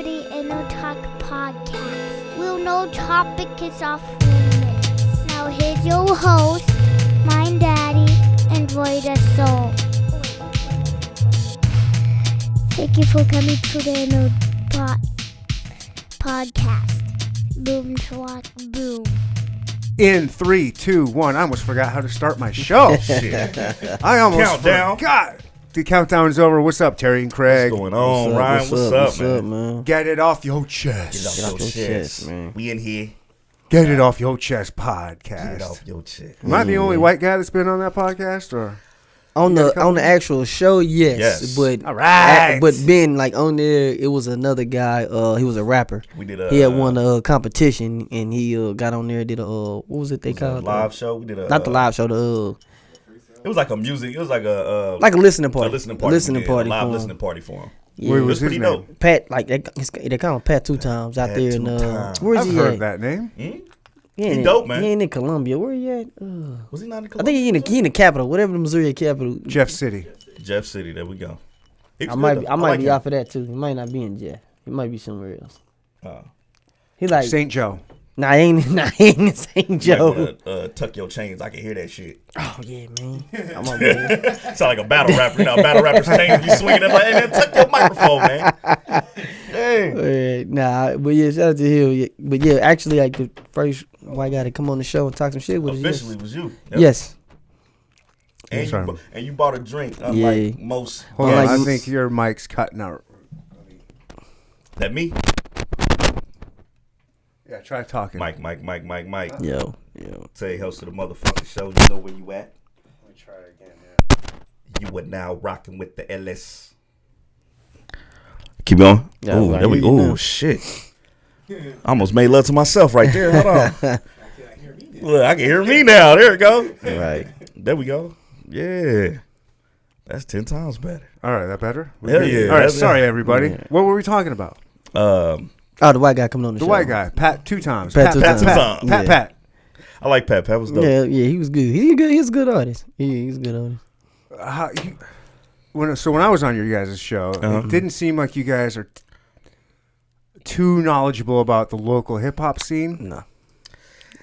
the Neandertalk podcast. We'll no topic is off limits. Now here's your host, my daddy, and Void of Soul. Thank you for coming to the Neandertalk podcast. Boom, swat, boom. In 3, 2, 1. I almost forgot how to start my show. Shit. I almost forgot. The countdown is over. What's up, Terry and Craig? What's going on, Ryan? What's up, man? Get it off your chest. Get it off your chest, man. We in here. Get it off your chest podcast. Get it off your chest. Am I the only white guy that's been on that podcast, or on the actual show? Yes. But all right. But Ben, like on there, it was another guy. He was a rapper. We did he had won a competition, and he got on there. Did a what was it they called? A live show. We did a not the live show. It was like a music. It was like a listening party. A listening party. A live listening party for him. Yeah. Where was his name? dope. Pat, like they call him Pat 2 times out there in where's I've he heard at? that name. He dope, man. He ain't in Columbia. Where he at? Was he not in Columbia? I think he in the capital, whatever the Missouri capital. Jeff City. Jeff City. There we go. I might be off of that too. He might not be in Jeff. He might be somewhere else. He like St. Joe. Nah, he ain't in St. Joe. Tuck your chains. I can hear that shit. Oh yeah, man. I'm on there. Sound like a battle rapper. You know, battle rapper's chains be swinging it like, hey, man, tuck your microphone, man. Hey. Nah, but yeah, shout out to him. But yeah, actually, like the first white guy to come on the show and talk some shit with us. Officially was you. Yep. Yes. And you bought a drink, unlike most. Hold on, I think your mic's cutting out. That me? Yeah, try talking. Mike. Yo. Say host to the motherfucking show. You know where you at. Let me try again, yeah. You are now rocking with the LS. Keep going. Yeah, Oh, there we go. Oh, shit. I almost made love to myself right there. Hold on. Look, I can hear me now. There we go. Right. There we go. Yeah. That's 10 times better. All right, that better? Hell yeah. All right, sorry, everybody. Yeah. What were we talking about? Oh, the white guy coming on the show. The white guy, Pat 2 times. Pat 2 times. Pat. I like Pat. Pat was dope. Yeah, he was good. He's a good artist. He's a good artist. When I was on your guys' show, it didn't seem like you guys are too knowledgeable about the local hip hop scene. No.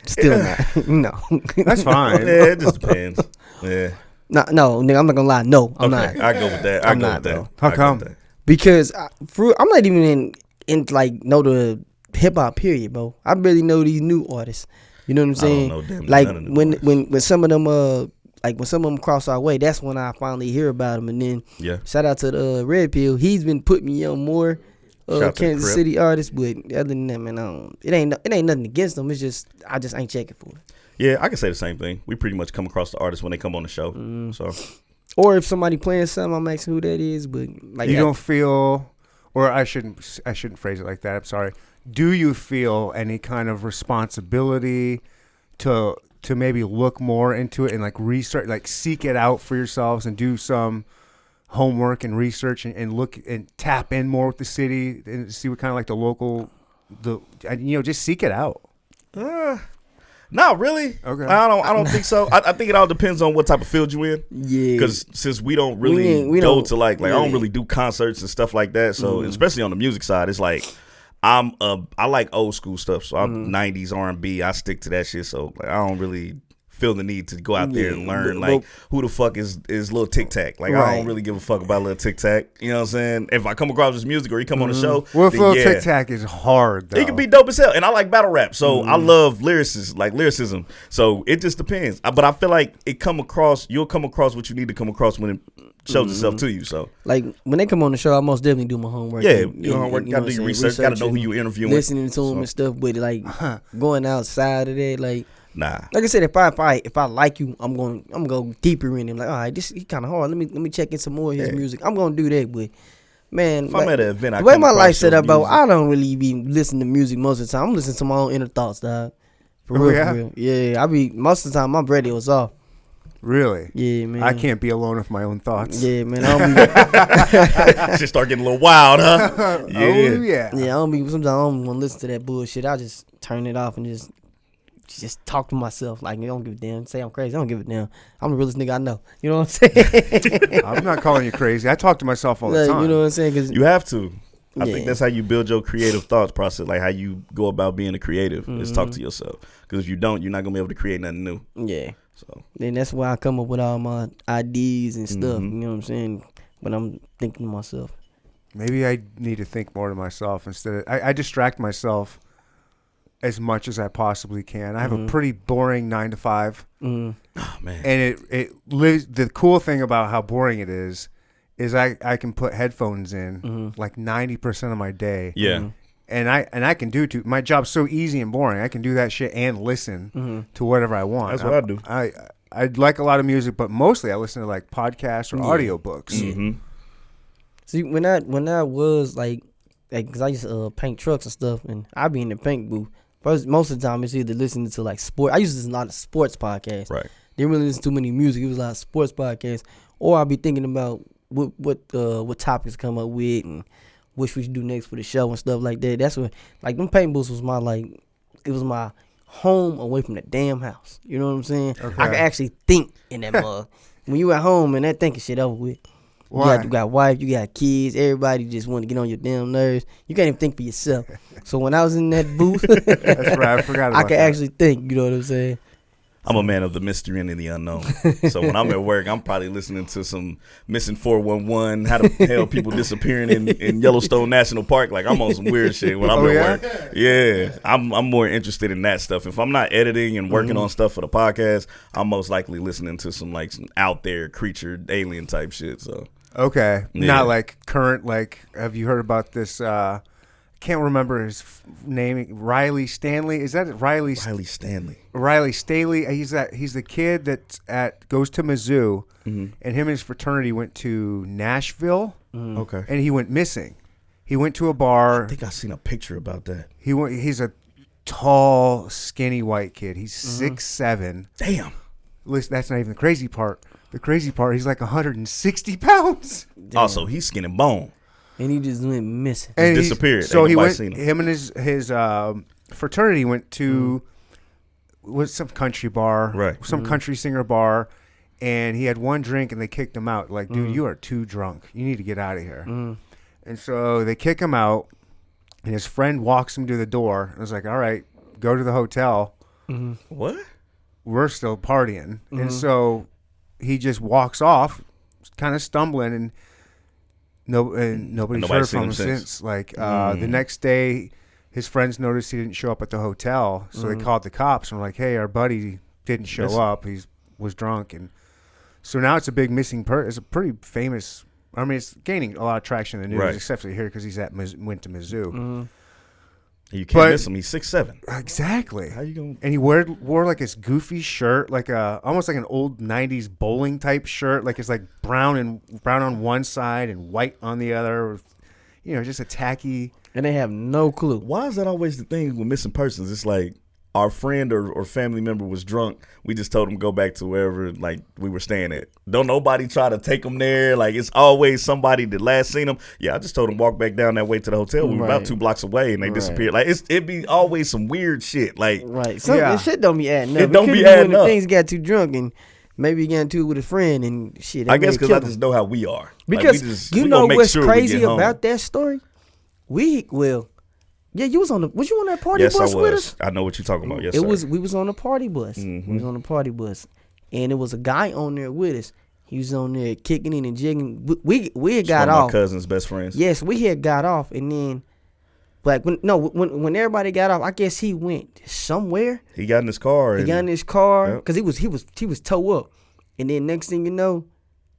Still not. No. That's fine. Yeah, it just depends. Yeah. No, nigga, I'm not gonna lie. No, I'm not. I go with that. I'm not, though. How come? Because I'm not even in like know the hip hop period, bro. I barely know these new artists. You know what I'm saying? I don't know them, like none of them when some of them when some of them cross our way, that's when I finally hear about them. And then shout out to the Red Pill. He's been putting me on more Kansas City artists, but other than that, man, it ain't nothing against them. It's just I just ain't checking for it. Yeah, I can say the same thing. We pretty much come across the artists when they come on the show. So, or if somebody playing something, I'm asking who that is. But like, you don't feel, or I shouldn't phrase it like that. I'm sorry. Do you feel any kind of responsibility to maybe look more into it and like research, like seek it out for yourselves and do some homework and research and look and tap in more with the city and see what kind of like the local, just seek it out. Not really. Okay. I don't think so. I think it all depends on what type of field you in. Yeah. Because since we don't really we go don't, to like I don't really do concerts and stuff like that. So especially on the music side, it's like I like old school stuff. So I'm 90s R&B. I stick to that shit. So like, I don't really feel the need to go out there and learn like who the fuck is Lil Tic Tac. Like I don't really give a fuck about Lil Tic Tac. You know what I'm saying? If I come across his music or he come on the show, well, if Lil Tic Tac is hard though. It can be dope as hell. And I like battle rap. So I love lyricism. So it just depends. But I feel like you'll come across what you need to come across when it shows itself to you. So like when they come on the show, I most definitely do my homework. Yeah, your homework. You gotta do your research. Gotta know who you interviewing. Listening to them and stuff. But like going outside of that, like. Nah. Like I said, if I like you, I'm going go deeper in him. Like, all right, this he kind of hard. Let me check in some more of his music. I'm gonna do that, but man, if I'm at an event, the way my life set up, bro, I don't really be listening to music most of the time. I'm listening to my own inner thoughts, dog. For real. Yeah, I be most of the time my radio is off. Really? Yeah, man. I can't be alone with my own thoughts. Yeah, man. I don't be. Just start getting a little wild, huh? Yeah. Oh yeah. Yeah, I don't be. Sometimes I don't want to listen to that bullshit. I just turn it off and just talk to myself. Like, I don't give a damn. Say I'm crazy. I don't give a damn. I'm the realest nigga I know. You know what I'm saying? I'm not calling you crazy. I talk to myself all the time. You know what I'm saying? 'Cause you have to. I think that's how you build your creative thoughts process, like how you go about being a creative is talk to yourself. Because if you don't, you're not going to be able to create nothing new. Yeah. So then that's why I come up with all my ideas and stuff, you know what I'm saying? When I'm thinking to myself. Maybe I need to think more to myself instead of, I distract myself as much as I possibly can. I have a pretty boring 9 to 5. Oh, man. And it lives, the cool thing about how boring it is I can put headphones in like 90% of my day. Yeah. And I can do too. My job's so easy and boring. I can do that shit and listen to whatever I want. That's what I do. I like a lot of music, but mostly I listen to like podcasts or audiobooks. See, when I was like, cause I used to paint trucks and stuff, and I be in the paint booth. Most of the time, it's either listening to like sport. I used to listen to a lot of sports podcasts. Right. Didn't really listen to too many music. It was a lot of sports podcasts, or I'll be thinking about what topics come up with and what we should do next for the show and stuff like that. That's what, like, them paint booths was my, like, it was my home away from the damn house. You know what I'm saying? Okay. I could actually think in that mug. When you at home and that thinking shit over with. Why? You got wife, you got kids, everybody just want to get on your damn nerves. You can't even think for yourself. So when I was in that booth, that's right, I forgot about I could actually think, you know what I'm saying? I'm a man of the mystery and the unknown. So when I'm at work, I'm probably listening to some Missing 411, how the hell people disappearing in Yellowstone National Park. Like, I'm on some weird shit when I'm at work. Yeah, I'm more interested in that stuff. If I'm not editing and working on stuff for the podcast, I'm most likely listening to some out there creature, alien type shit. So okay, not like current. Like, have you heard about this? Can't remember his name. Riley Stanley. Is that it? Riley Stanley. Riley Staley. He's the kid that goes to Mizzou, and him and his fraternity went to Nashville. Okay. And he went missing. He went to a bar. I think I seen a picture about that. He's a tall, skinny white kid. He's 6'7". Damn. Listen, that's not even the crazy part. The crazy part, he's like 160 pounds. Damn. Also, he's skin and bone. And he just went missing. And he disappeared. So he went. Him and his fraternity went to some country bar, right? Some country singer bar, and he had one drink and they kicked him out. Like, dude, you are too drunk. You need to get out of here. And so they kick him out, and his friend walks him to the door. I was like, all right, go to the hotel. What? We're still partying, and so he just walks off, kind of stumbling and. Nobody's heard from him since. Like the next day, his friends noticed he didn't show up at the hotel, so they called the cops and were like, "Hey, our buddy didn't show up. He was drunk." And so now it's a big missing person. It's a pretty famous. I mean, it's gaining a lot of traction in the news, except for here because he's went to Mizzou. You can't miss him. He's 6'7". Exactly. How you gonna? And he wore like this goofy shirt, like almost like an old '90s bowling type shirt. Like it's like brown on one side and white on the other. You know, just a tacky. And they have no clue. Why is that always the thing with missing persons? It's like our friend or family member was drunk. We just told him to go back to wherever like we were staying at. Don't nobody try to take them there. Like it's always somebody that last seen them. Yeah, I just told him walk back down that way to the hotel. We were about 2 blocks away and they disappeared. Like it'd be always some weird shit. Like This shit don't be adding up. It don't be adding up. Things got too drunk and maybe he got into it with a friend and shit. I guess because I just know how we are. Because like you know what's crazy about that story? Yeah, was you on that party bus with us? I know what you're talking about. Yes, we was on a party bus. We was on a party bus, and it was a guy on there with us. He was on there kicking in and jigging. We had got off. My cousin's best friends. Yes, we had got off, and then, like when everybody got off, I guess he went somewhere. He got in his car. Because he was toe up, and then next thing you know,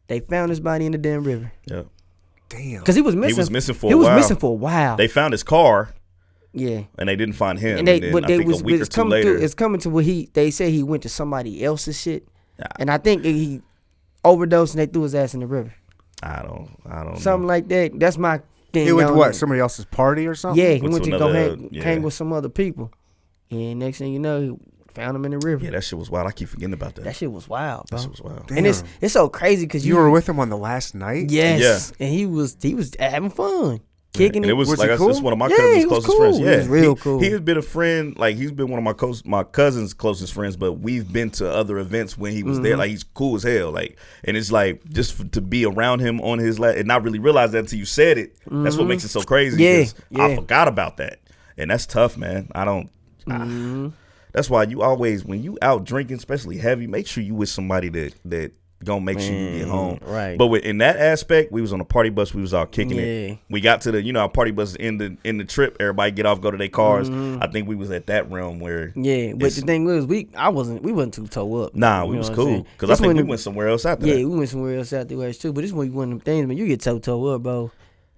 they found his body in the damn river. Yep. Damn. Because he was missing. He was missing for a while. They found his car. Yeah, and they didn't find him. And I think a week or two later, it's coming to where they say he went to somebody else's shit, and I think he overdosed and they threw his ass in the river. I don't know. Something like that. That's my thing. He went to what? Somebody else's party or something? Yeah, he went to go hang with some other people, and next thing you know, he found him in the river. Yeah, that shit was wild. I keep forgetting about that. That shit was wild, bro. That shit was wild. Damn. And it's so crazy because you were with him on the last night. Yes, and he was having fun. kicking and it was like cool? It's one of my cousin's closest friends. Yeah, he was real cool. He has been a friend. Like he's been one of my cousin's closest friends. But we've been to other events when he was there. Like he's cool as hell. Like, and it's like just to be around him on his and not really realize that until you said it. That's what makes it so crazy. Yeah. I forgot about that, and that's tough, man. I don't. That's why you always, when you out drinking, especially heavy, make sure you with somebody that gonna make sure you get home. Right. But in that aspect, we was on a party bus. We was out kicking it. We got to the, our party bus in the trip. Everybody get off, go to their cars. I think we was at that realm where. Yeah, but the thing was, we wasn't too toe up. Nah, we was cool because I think we went somewhere else after that. Yeah, we went somewhere else afterwards too. But this one of them things, man. You get toe up, bro.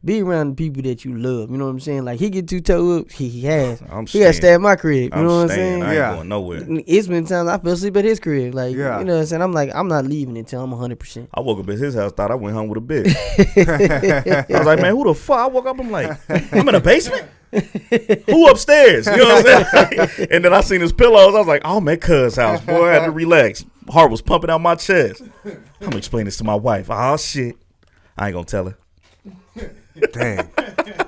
Be around the people that you love. You know what I'm saying? Like, he get too toe up. He has. He got to stay at my crib. You know what I'm saying? I ain't going nowhere. It's been times I fell asleep at his crib. Like, you know what I'm saying? I'm like, I'm not leaving until I'm 100%. I woke up at his house, thought I went home with a bitch. I was like, man, who the fuck? I woke up, I'm like, I'm in the basement? Who upstairs? You know what I'm saying? And then I seen his pillows. I was like, oh, man, cuz house, boy. I had to relax. Heart was pumping out my chest. I'm going to explain this to my wife. Oh, shit. I ain't going to tell her. Dang.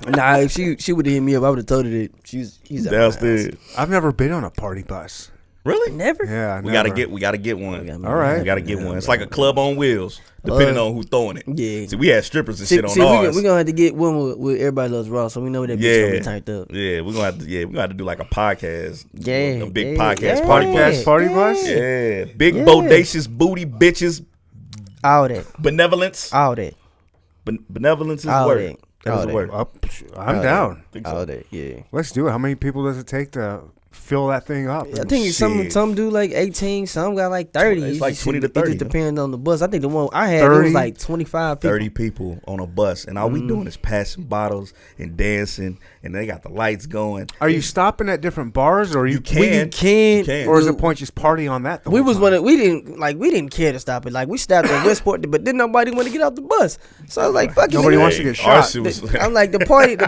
Nah, if she would have hit me up, I would have told her that he's downstairs. I've never been on a party bus. Really? Never? Yeah, we gotta get one. All right, we gotta get one. It's like a club on wheels, depending on who's throwing it. Yeah. See, we had strippers and shit on ours. We're gonna have to get one with Everybody Loves Raw, so we know that bitch gonna be turned up. Yeah, we're gonna have to do like a podcast. Yeah, a big podcast party bus. Yeah, big bodacious booty bitches. All that Benevolence. All that. Benevolence is all word. That is a word. I'm down. All that, yeah. Let's do it. How many people does it take to fill that thing up? I think some do like 18, some got like 30. It's like 20 to 30. It just depends on the bus. I think the one I had, it was like 25 people. 30 people on a bus, and all we doing is passing bottles and dancing, and they got the lights going. Are you stopping at different bars, or you can, or is the point just party on that? We didn't care to stop it. Like, we stopped at Westport, but then nobody wanted to get off the bus. So I was like, "Fuck it." Nobody wants to get shot. I'm like, the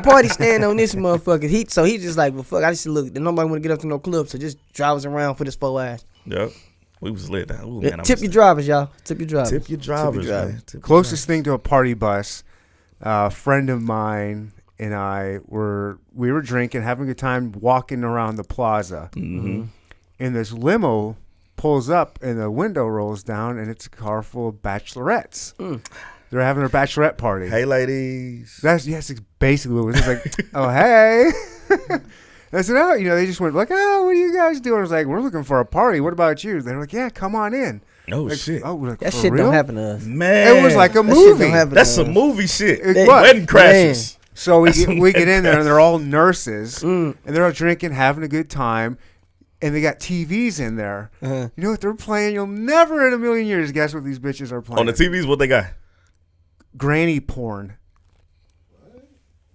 party stand on this motherfucker. He just like, well, fuck. I just look. Nobody want to get up to no club, so just drive us around for this 4 hours. Yep. We was lit. Ooh, man, tip your drivers, y'all. Tip your drivers. Tip your drivers, man. Closest thing to a party bus, a friend of mine and I were drinking, having a good time, walking around the plaza. Mm-hmm. And this limo pulls up and the window rolls down, and it's a car full of bachelorettes. They're having their bachelorette party. Hey, ladies. That's basically what it was. It's like, oh, hey. I said, oh, they just went like, oh, what are you guys doing? I was like, we're looking for a party. What about you? They were like, yeah, come on in. Oh, like, shit. Oh, like, that shit real? don't happen to us. Man. It was like a movie. That's some movie shit. Wedding crashes. So we get in there, and they're all nurses, and they're all drinking, having a good time, and they got TVs in there. You know what they're playing? You'll never in a million years guess what these bitches are playing. On the TVs, what they got? Granny porn.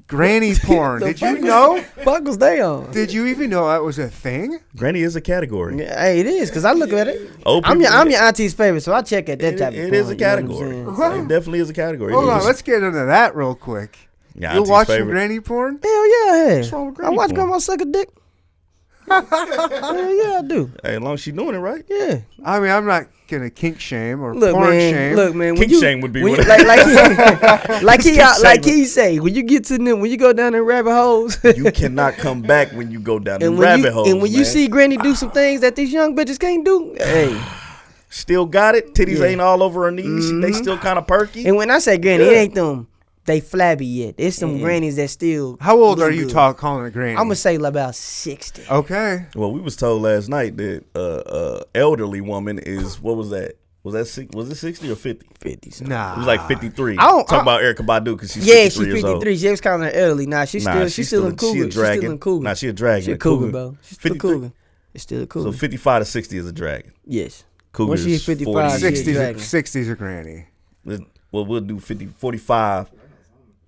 Granny porn. Did you know? Fuck was they on? Did you even know that was a thing? Granny is a category. Hey, it is, because I look at it. I'm your auntie's favorite, so I check at that type of porn. It is a category. It definitely is a category. Hold on, let's get into that real quick. You watching granny porn? Hell yeah. What's wrong with granny I watch porn? grandma suck a dick. Hell yeah, I do. Hey, as long as she doing it right. Yeah. I mean, I'm not gonna kink shame or porn shame. Look, man. Kink shame would be like he say, when you get to them, when you go down in rabbit holes, you cannot come back when you go down in rabbit holes. And when you see granny do some things that these young bitches can't do, hey. Still got it. Titties ain't all over her knees. They still kind of perky. And when I say granny, it ain't them. They flabby yet. There's some grannies that still. How old are you calling a granny? I'm gonna say about 60. Okay. Well, we was told last night that elderly woman is, what was that? Was it 60 or 50? 50. Nah. It was like 53. Talk about Erica Badu because she's 53 she's years 53. old. She was calling her elderly. Nah, she's still in cougar. She's still in cougar. Nah, she a dragon. She's a cougar, bro. She's still a cougar. It's still a cougar. So 55 to 60 is a dragon. Yes. Cougar Once she's 55, 60's a granny. Well, we'll do 45.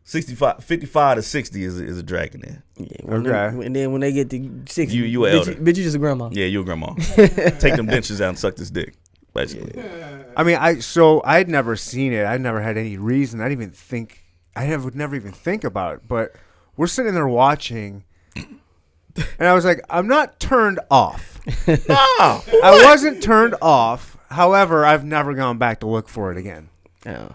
55 to 60 is a dragon then. Yeah, okay. And then when they get to 60, you an elder. Bitch, you just a grandma. Yeah, you a grandma. Take them dentures out and suck this dick, basically. Yeah. I mean, I'd never seen it. I never had any reason. I would never even think about it. But we're sitting there watching, and I was like, I'm not turned off. I wasn't turned off. However, I've never gone back to look for it again. Oh.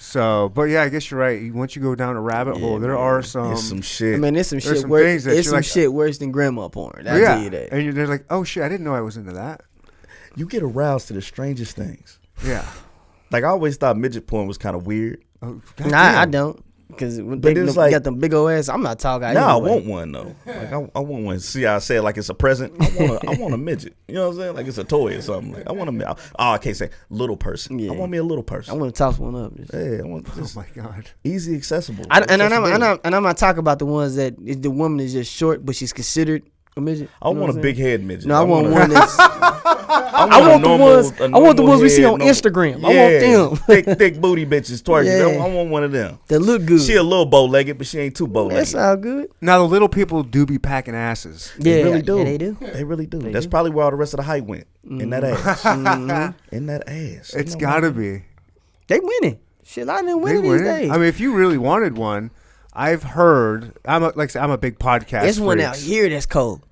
So, but yeah, I guess you're right. Once you go down a rabbit hole, there are some. It's some shit. I mean, there's some shit some worse. things that It's you're some like- shit worse than grandma porn. I'll tell you that. And they're like, oh shit, I didn't know I was into that. You get aroused to the strangest things. Yeah. Like I always thought midget porn was kind of weird. Oh, Nah, I don't. Because when they it's got them big old ass, I'm not talking. I want one though. Like I want one. See, I said like it's a present. I want a midget. You know what I'm saying? Like it's a toy or something. Like I want a. I can't say little person. Yeah. I want me a little person. I want to toss one up. Hey, I want Oh just my god. easy, accessible. And I'm not talking about the ones that the woman is just short, but she's considered a midget. I want a big head midget. No, I want one that's. I want the ones we see on Instagram. I want them. thick booty bitches twerking. Yeah. I want one of them. That look good. She a little bow-legged, but she ain't too bow-legged. That's all good. Now the little people do be packing asses. Yeah, They really do. Yeah, they do. They really do. That's probably where all the rest of the hype went. In that ass. In that ass. It's gotta be. They winning. Shit, a lot of them They winning these win. days. I mean, if you really wanted one, I've heard. I'm a big podcast. There's one out freak. here that's cold.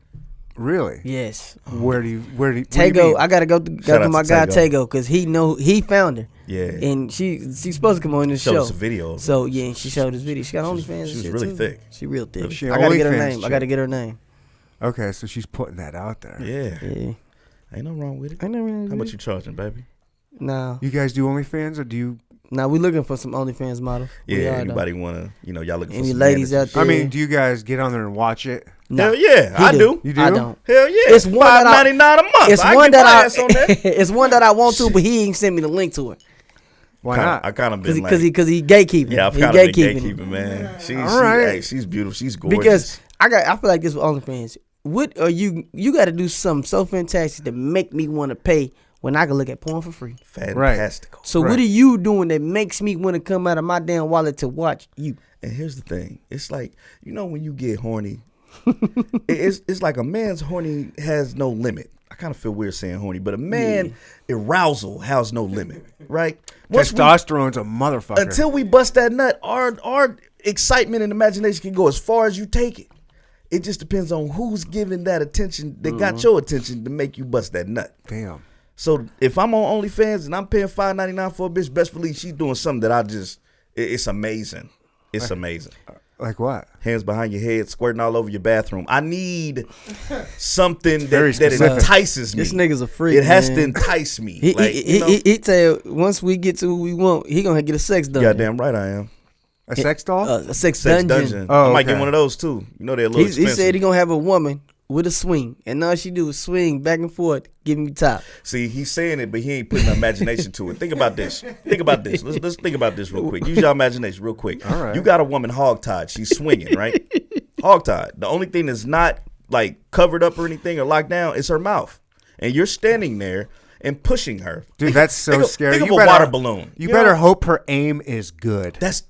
Really? Yes. Where do you? Tago, I gotta go to Shout out my to guy Tago. Tago because he found her. Yeah. And she's supposed to come on this Showed show. us a video of So yeah, she showed us video. She got OnlyFans. she and was shit, really too. thick. She real thick. She I gotta get her OnlyFans name. I gotta chick. get her name. Okay, so she's putting that out there. Yeah. Yeah. Ain't nothing wrong with it. I never. How much you charging, baby? No. You guys do OnlyFans or do you? Now we looking for some OnlyFans models. We Yeah. are, though. Anybody wanna? Y'all looking for Any some ladies out managers? there? I mean, do you guys get on there and watch it? No. Hell yeah, I do. You do? I don't. Hell yeah. It's one that I- $5.99 a month. It's I one get my that ass on that. it's one that I want to, but he ain't sent me the link to it Why not? I kind of been because like, he gatekeeping. yeah, I've he kind of been gatekeeping. gatekeeping, man. All right. She's beautiful. She's gorgeous. Because I feel like this with OnlyFans. What are you got to do something so fantastic to make me want to pay when I can look at porn for free? fantastical. So what are you doing that makes me want to come out of my damn wallet to watch you? And here's the thing: it's like when you get horny, it's like a man's horny has no limit. I kind of feel weird saying horny, but a man arousal has no limit, right? Testosterone's a motherfucker. Until we bust that nut, our excitement and imagination can go as far as you take it. It just depends on who's giving that attention that got your attention to make you bust that nut. Damn. So if I'm on OnlyFans and I'm paying $5.99 for a bitch, best believe she's doing something that it's amazing. It's amazing. Like what? Hands behind your head, squirting all over your bathroom. I need something very that specific. entices me. This nigga's a freak. It has man. to entice me. He tell once we get to who we want, he gonna get a sex dungeon. Goddamn right I am. A sex doll? A sex Sex dungeon. dungeon. Oh, I might okay. get one of those too. They're a little He expensive. said he gonna have a woman with a swing, and all she do is swing back and forth, giving me top. See, he's saying it, but he ain't putting the imagination to it. Think about this. Let's think about this real quick. Use your imagination real quick. All right. You got a woman hogtied. She's swinging, right? Hogtied. The only thing that's not like covered up or anything or locked down is her mouth. And you're standing there and pushing her. Dude, that's so Think of- scary. think You of a better- water balloon. You You better know? hope her aim is good. That's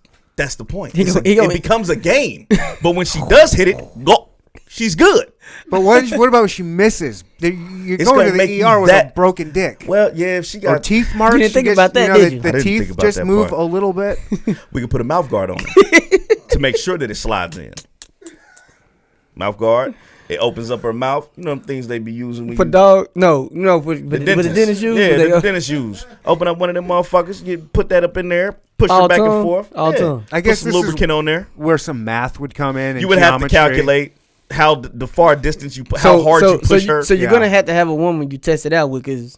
the point. He It's gonna- it becomes a game. But when she does hit it, go. She's good. But what about when she misses? You're It's going gonna to make the you ER with a that- broken dick. Well, yeah, if she Or got teeth marks. You didn't think she about that, gets, did you? I The didn't think teeth about just that move part. a little bit. we could put a mouth guard on it to make sure that it slides in. Mouth guard. It opens up her mouth. You know them things they be using when For you, dog, no, with the dentist shoes. Yeah, they the dentist shoes. Open up one of them motherfuckers. You put that up in there. Push her back and forth. All Yeah. tongue. I guess Put some this lubricant on there. is where some math would come in. And You would have to geometry. calculate how the far distance you put, how hard you push her. So you're Yeah. gonna have to have a woman you test it out with, cause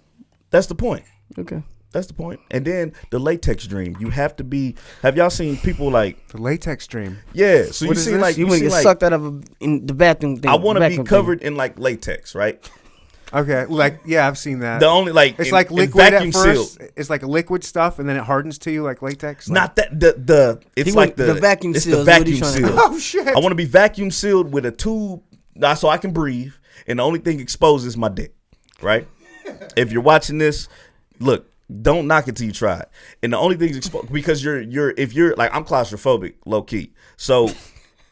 That's the point. okay. That's the point. And then the latex dream. You have to be. Have y'all seen people like? The latex stream. Yeah. So What you is see this? like You you want see to get like. sucked out of in the bathroom thing. I want to be vacuum covered in like latex, right? Okay, like yeah, I've seen that. The only like It's in- like in liquid vacuum at first. sealed. It's like liquid stuff, and then it hardens to you like latex. Like, Not that the it's He like want the vacuum it's seal the is what vacuum he's trying to seal. do. oh shit! I want to be vacuum sealed with a tube, so I can breathe, and the only thing exposed is my dick. Right? If you're watching this, look, don't knock it till you try it. And the only thing exposed because if you're like I'm claustrophobic, low key. So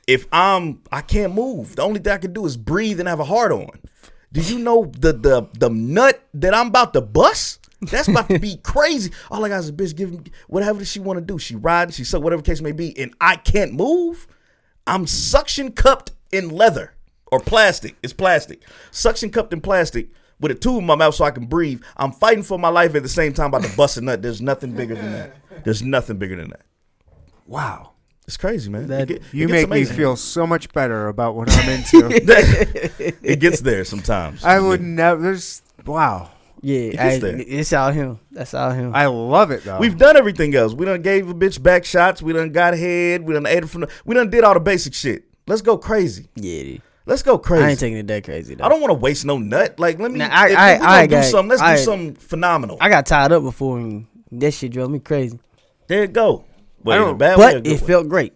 if I can't move. The only thing I can do is breathe and have a heart on. Do you know the nut that I'm about to bust? That's about to be crazy. All I got is a bitch giving whatever she want to do. She riding, she suck, whatever case may be, and I can't move. I'm suction cupped in leather or plastic. It's plastic. Suction cupped in plastic with a tube in my mouth so I can breathe. I'm fighting for my life at the same time about to bust a nut. There's nothing bigger than that. There's nothing bigger than that. Wow. It's crazy, man. You make me feel so much better about what I'm into. It gets there sometimes. I would never. Wow. Yeah, it's out him. That's out him. I love it though. We've done everything else. We done gave a bitch back shots. We done got head. We done ate it we done did all the basic shit. Let's go crazy. Yeah. Let's go crazy. I ain't taking it that crazy though. I don't want to waste no nut. Like let me. Now, I do something. Let's do something phenomenal. I got tied up before and that shit drove me crazy. There you go. But it felt great.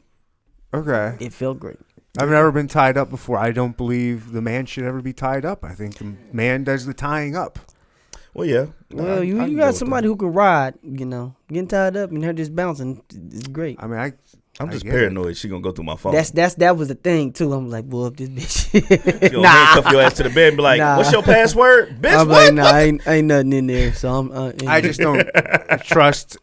Okay. It felt great. I've never been tied up before. I don't believe the man should ever be tied up. I think the man does the tying up. Well, yeah. Well, you got somebody who can ride, getting tied up and her just bouncing. It's great. I mean, I'm just paranoid. She gonna go through my phone. That was the thing too. I'm like, well, if this bitch, you gonna handcuff your ass to the bed and be like, what's your password, bitch? I'm like, ain't nothing in there. So I just don't trust.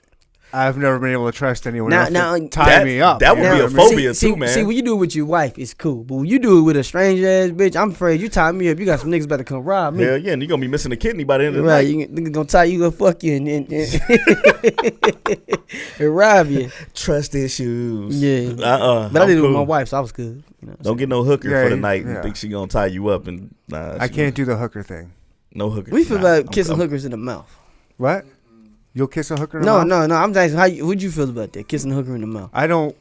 I've never been able to trust anyone else to tie me up. That would be a phobia too, man. See, when you do it with your wife, it's cool. But when you do it with a strange ass bitch, I'm afraid you tie me up. You got some niggas about to come rob me. Hell yeah, and you're going to be missing a kidney by the end of the night. Right, niggas going to tie you up, fuck you, and rob you. Trust issues. Yeah. But I did it with my wife, so I was good. Don't get no hooker for the night and think she going to tie you up. And I can't do the hooker thing. No hooker. We feel about kissing hookers in the mouth. What? You'll kiss a hooker in the mouth? No. I'm asking, what'd you feel about that? Kissing a hooker in the mouth. I don't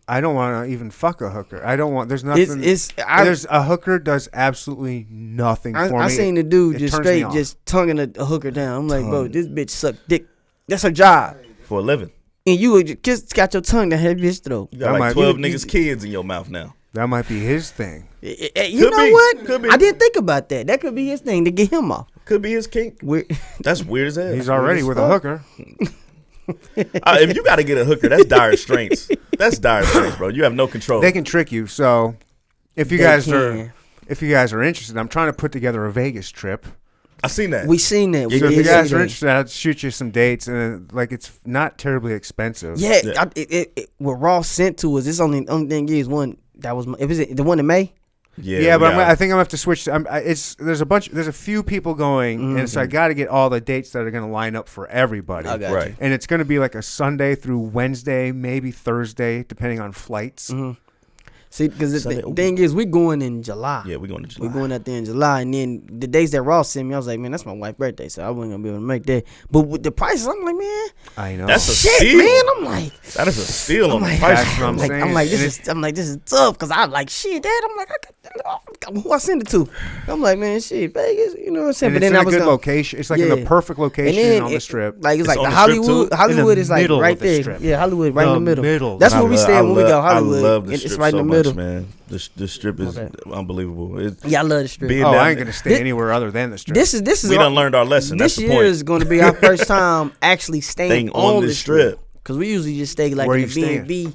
want to even fuck a hooker. I don't want. There's nothing. There's a hooker does absolutely nothing for me. I seen the dude just tonguing a hooker down. I'm like, bro, this bitch suck dick. That's her job for a living. And you just got your tongue down her bitch throat. You got like 12 niggas' kids in your mouth now. That might be his thing. You know what? Could be. I didn't think about that. That could be his thing to get him off. Could be his kink. That's weird as hell. He's already with a hooker. If you got to get a hooker, that's dire straits. That's dire straits, bro. You have no control. They can trick you. So if you guys are interested, I'm trying to put together a Vegas trip. I seen that. We seen that. So if you guys are interested, I'll shoot you some dates, and it's not terribly expensive. Yeah. What Ross sent to us, this only thing is one that was the one in May. Yeah, but I think I'm gonna have to switch. There's a few people going, and so I got to get all the dates that are gonna line up for everybody. Right, and it's gonna be like a Sunday through Wednesday, maybe Thursday, depending on flights. Mm-hmm. See, because the thing is, we're going in July. Yeah, we're going to July. We're going out there in July, and then the days that Ross sent me, I was like, man, that's my wife's birthday, so I wasn't gonna be able to make that. But with the prices, I'm like, man, I know that's a steal, man. I'm like, that is a steal on the price. I'm like, this is tough because I'm like, shit, Dad. I'm like, who I send it to? I'm like, man, shit, Vegas, you know what I'm saying? And but then it's in a good location. It's like in the perfect location on the strip. Like it's like the Hollywood. Hollywood is like right there. Yeah, Hollywood right in the middle. That's where we stay when we go Hollywood. I love the strip. It's right in the middle, man. The strip is unbelievable. I love the strip. I ain't gonna stay anywhere other than the strip. This is we done learned our lesson. That's the point. This year is going to be our first time actually staying on the strip because we usually just stay like in a B&B,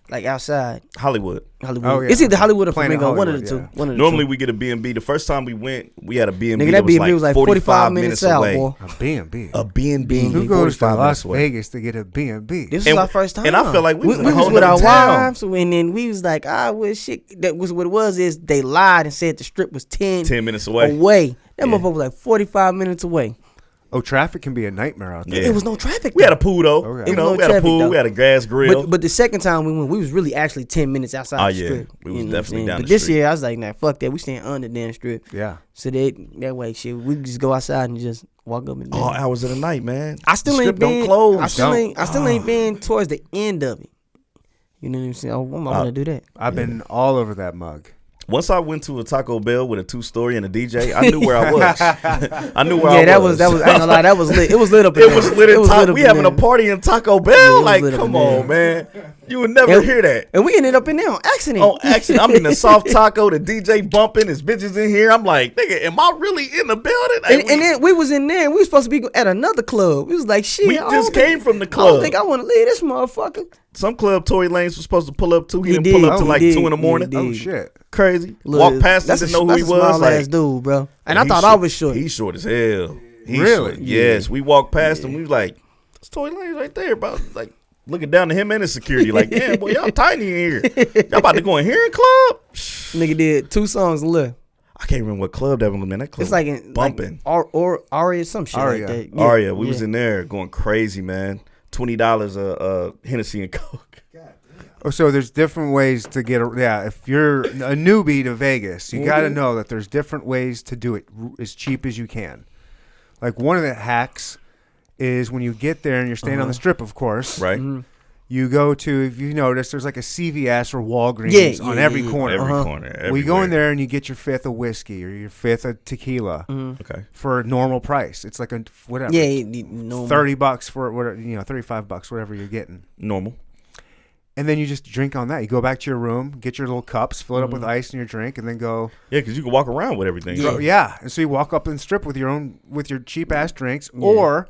like outside. Hollywood. Oh, yeah. It's either Hollywood or Flamingo. One of the two. Normally we get a B&B. The first time we went, we had a B&B. Nigga, that B&B was like 45 minutes away. Boy. A B&B. A B&B. Who goes to Las Vegas to get a B&B? This was our first time. And I feel like we was with our wives, and then we was like, well, shit. That was what it was. Is they lied and said the strip was 10 minutes away. That motherfucker was like 45 minutes away. Oh, traffic can be a nightmare out there. Yeah. It was no traffic. We had a pool though. Okay. We had a pool. We had a gas grill. But the second time we went, we was really actually 10 minutes outside the strip. We was definitely down the street. But this street. year I was like, nah, fuck that. We staying under the damn strip. Yeah. So that way, shit, we just go outside and just walk up and down. All hours of the night, man. I still ain't been. Don't close. I still ain't been towards the end of it. You know what I'm saying? I'm gonna do that. I've been all over that mug. Once I went to a Taco Bell with a 2-story and a DJ, I knew where I was. I knew where I was. That was. I ain't gonna lie, that was lit. It was lit up. It was lit. We having a party in Taco Bell. Like, come on, man. You would never hear that. And we ended up in there on accident. I'm in the soft taco. The DJ bumping. His bitches in here. I'm like, nigga, am I really in the building? And then we was in there. And we was supposed to be at another club. We was like, shit. We just came from the club. I don't think I want to leave this motherfucker. Some club Tory Lanez was supposed to pull up to. He didn't pull up to like 2 in the morning. Oh shit. Crazy. Walk past him, didn't know who he was. Small ass dude, bro. And I thought I was short. He's short as hell. Really? Short. Yes. We walked past him. We was like, it's Tory Lanez right there, bro. Like looking down to him and his security. Like, damn, boy, y'all tiny in here. Y'all about to go in here in club? Nigga did 2 songs left. I can't remember what club that was, man. That club it's like bumping. Or Aria, some shit like that. Yeah. Aria. We was in there going crazy, man. $20 Hennessy and Coke. Oh, so there's different ways to get. If you're a newbie to Vegas, you got to know that there's different ways to do it as cheap as you can. Like one of the hacks is when you get there and you're staying on the Strip, of course. Right. You go to, if you notice, there's like a CVS or Walgreens on every corner. Every corner. Well, you go in there and you get your fifth of whiskey or your fifth of tequila for a normal price. It's like a whatever. Yeah, normal. $30 for whatever, $35, whatever you're getting. Normal. And then you just drink on that. You go back to your room, get your little cups, fill it up with ice in your drink, and then go. Yeah, because you can walk around with everything. Yeah. And so you walk up and Strip with your cheap ass drinks, or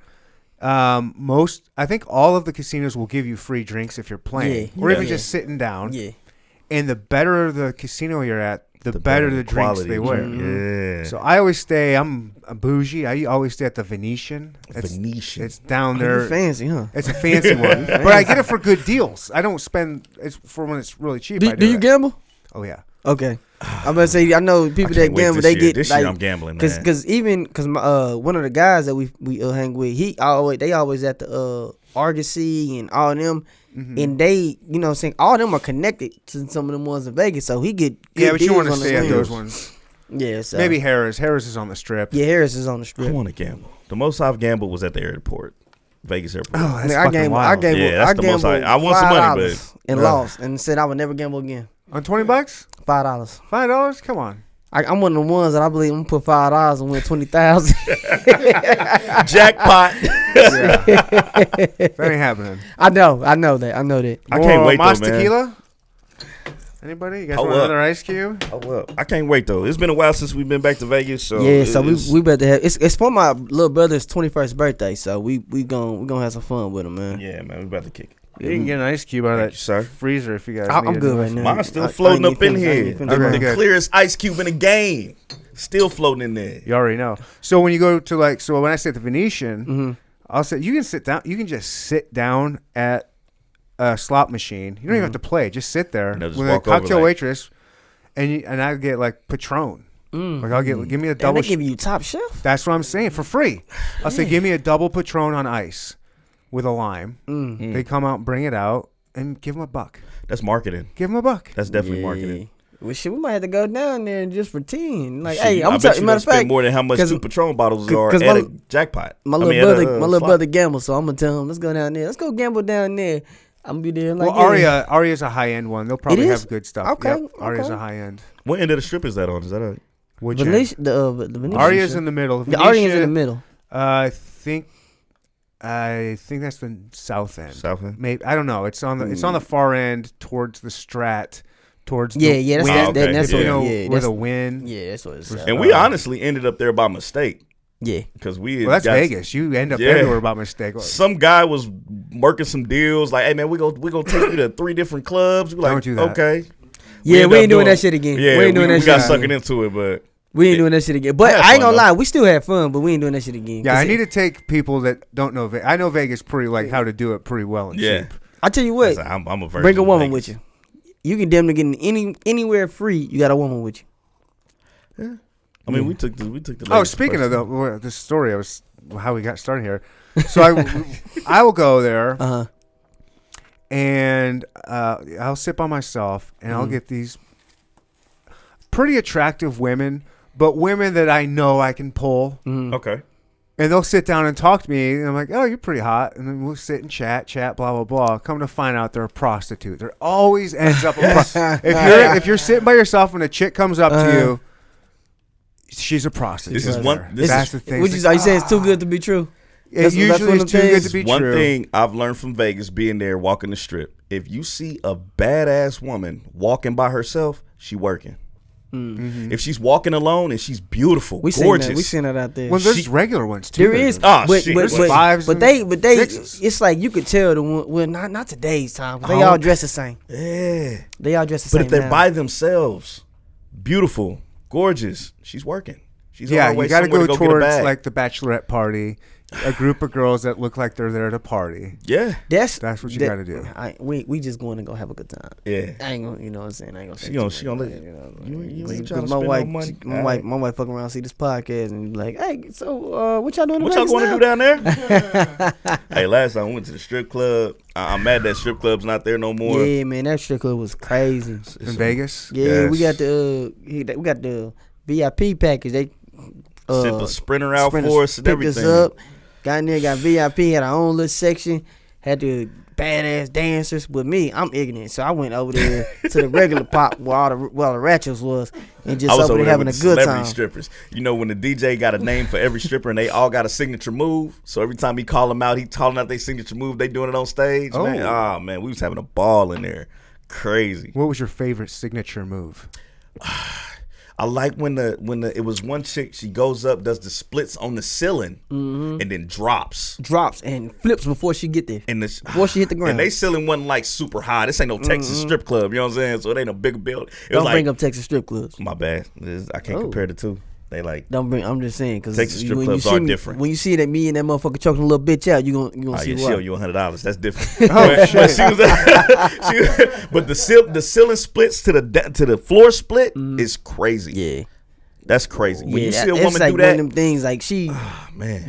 I think all of the casinos will give you free drinks if you're playing, or even just sitting down. Yeah. And the better the casino you're at, the better the drinks they wear. Yeah. So I always stay. I'm a bougie. I always stay at the Venetian. It's down there. Fancy, huh? It's a fancy one, but I get it for good deals. I don't spend. It's for when it's really cheap. Do you gamble? Oh yeah. Okay. I'm about to say I know people that gamble. They get this like, year I'm gambling, man. Because one of the guys that we hang with, they always at the Argosy and all of them. And they, saying all of them are connected to some of them ones in Vegas, so he get good but you want to deals stay on at the those ones. Yeah, so. Maybe Harris. Harris is on the Strip. Yeah, Harris is on the Strip. I want to gamble. The most I've gambled was at the airport, Vegas airport. Oh, that's fucking wild. That's the most I won some money, but and lost, and said I would never gamble again. On $20? $5. $5? Come on. I'm one of the ones that I believe I'm gonna put $5 and win 20,000. Jackpot. That ain't happening. I know that. I can't wait though, man. Tequila? Anybody? You guys want another ice cube? I can't wait though. It's been a while since we've been back to Vegas, so we better have. It's for my little brother's 21st birthday, so we gonna have some fun with him, man. Yeah, man, we about to kick it. You can get an ice cube out of that freezer if you guys need it. I'm good right now. Mine's still floating up in here. The clearest ice cube in the game. Still floating in there. You already know. So when you go to when I say at the Venetian, I'll say you can sit down. You can just sit down at a slot machine. You don't even have to play. Just sit there with a cocktail waitress, and I get like Patron. Like I'll give me a double. And they give you Top Chef. That's what I'm saying for free. I'll say give me a double Patron on ice. With a lime, they come out and bring it out and give them $1. That's marketing. Give them $1. That's definitely marketing. Well, shit, we might have to go down there and just pretend. Like, shit, hey, I'm telling you, matter of fact, more than how much 2 Patron bottles are at a jackpot. My little brother gambles, so I'm gonna tell him, let's go down there. Let's go gamble down there. I'm gonna be there. Like, Aria's a high end one. They'll probably have good stuff. Okay, yep, Aria's a high end. What end of the Strip is that on? Is that a Venetian? The Venetian. Aria's in the middle. The Aria's in the middle. I think that's the south end. South end? Maybe I don't know. It's on the far end towards the Strat, towards that's where the wind. Yeah, that's what it's. And we honestly ended up there by mistake. Yeah, because that's Vegas. You end up everywhere by mistake. Some guy was working some deals. Like, hey man, we gonna take you to 3 different clubs. We're like, don't do that. Okay. Yeah, we ain't doing that shit again. Yeah, we got sucking into it, but. We ain't doing that shit again. But I ain't gonna lie, we still had fun, but we ain't doing that shit again. Yeah, I need to take people that don't know Vegas. I know Vegas pretty, how to do it pretty well and cheap. I tell you what, I'm a virgin. bring a woman with you. You can damn near get anywhere free. You got a woman with you. Yeah. I mean, we took the. Oh, speaking of the story, how we got started here. So I will go there, and I'll sit by myself, and I'll get these pretty attractive women, but women that I know I can pull. Okay. And they'll sit down and talk to me, and I'm like, "Oh, you're pretty hot." And then we'll sit and chat, blah blah blah. Come to find out, they're a prostitute. There always ends up if you're sitting by yourself and a chick comes up to you, she's a prostitute. That's the thing. Are you saying it's too good to be true? It usually is too good to be true. One thing I've learned from Vegas, being there, walking the Strip. If you see a badass woman walking by herself, she working. Mm-hmm. If she's walking alone and she's beautiful, gorgeous, we seen that out there. Well, there's regular ones too. There is, there's fives, but sixes. It's like you could tell the one. Well, not today's time. They all dress the same. Yeah, they all dress the same. But if they're by themselves, beautiful, gorgeous, she's working. She's you got to go towards like the bachelorette party. a group of girls that look like they're there to party. Yeah, that's what you got to do. We just going to go have a good time. Yeah, I ain't gonna, you know what I'm saying. I ain't She gonna. gonna let you ain't trying to my spend wife, no money. my wife fucking around, see this podcast, and be like, "Hey, so what y'all doing? What y'all going to do down there?" Hey, last time I went to the strip club. I'm mad that strip club's not there no more. Yeah, man, that strip club was crazy. In Vegas. Yeah, Yes. we got the VIP package. They Sent the sprinter out for us and picked everything. us up. Got in there, got VIP, had our own little section. Had the badass dancers. With me, I'm ignorant, so I went over there to the regular pop where all the ratchets was, and just over there having a good time. Strippers. You know, when the DJ got a name for every stripper and they all got a signature move, so every time he call them out, he calling out their signature move. They doing it on stage. Oh. Man, we was having a ball in there. Crazy. What was your favorite signature move? I like when it was one chick. She goes up, does the splits on the ceiling, and then drops and flips before she get there. And before she hit the ground. And they ceiling wasn't like super high. This ain't no Texas strip club. You know what I'm saying? So it ain't a big building. Don't bring up Texas strip clubs. My bad. I can't compare the two. They like don't bring. I'm just saying because Texas strip clubs are different. When you see that me and that motherfucker choking a little bitch out, you gonna see yeah, why. she owe you $100. That's different. But the ceiling splits to the floor split is crazy. Yeah. That's crazy. When you see a it's woman like do that, one of them things like she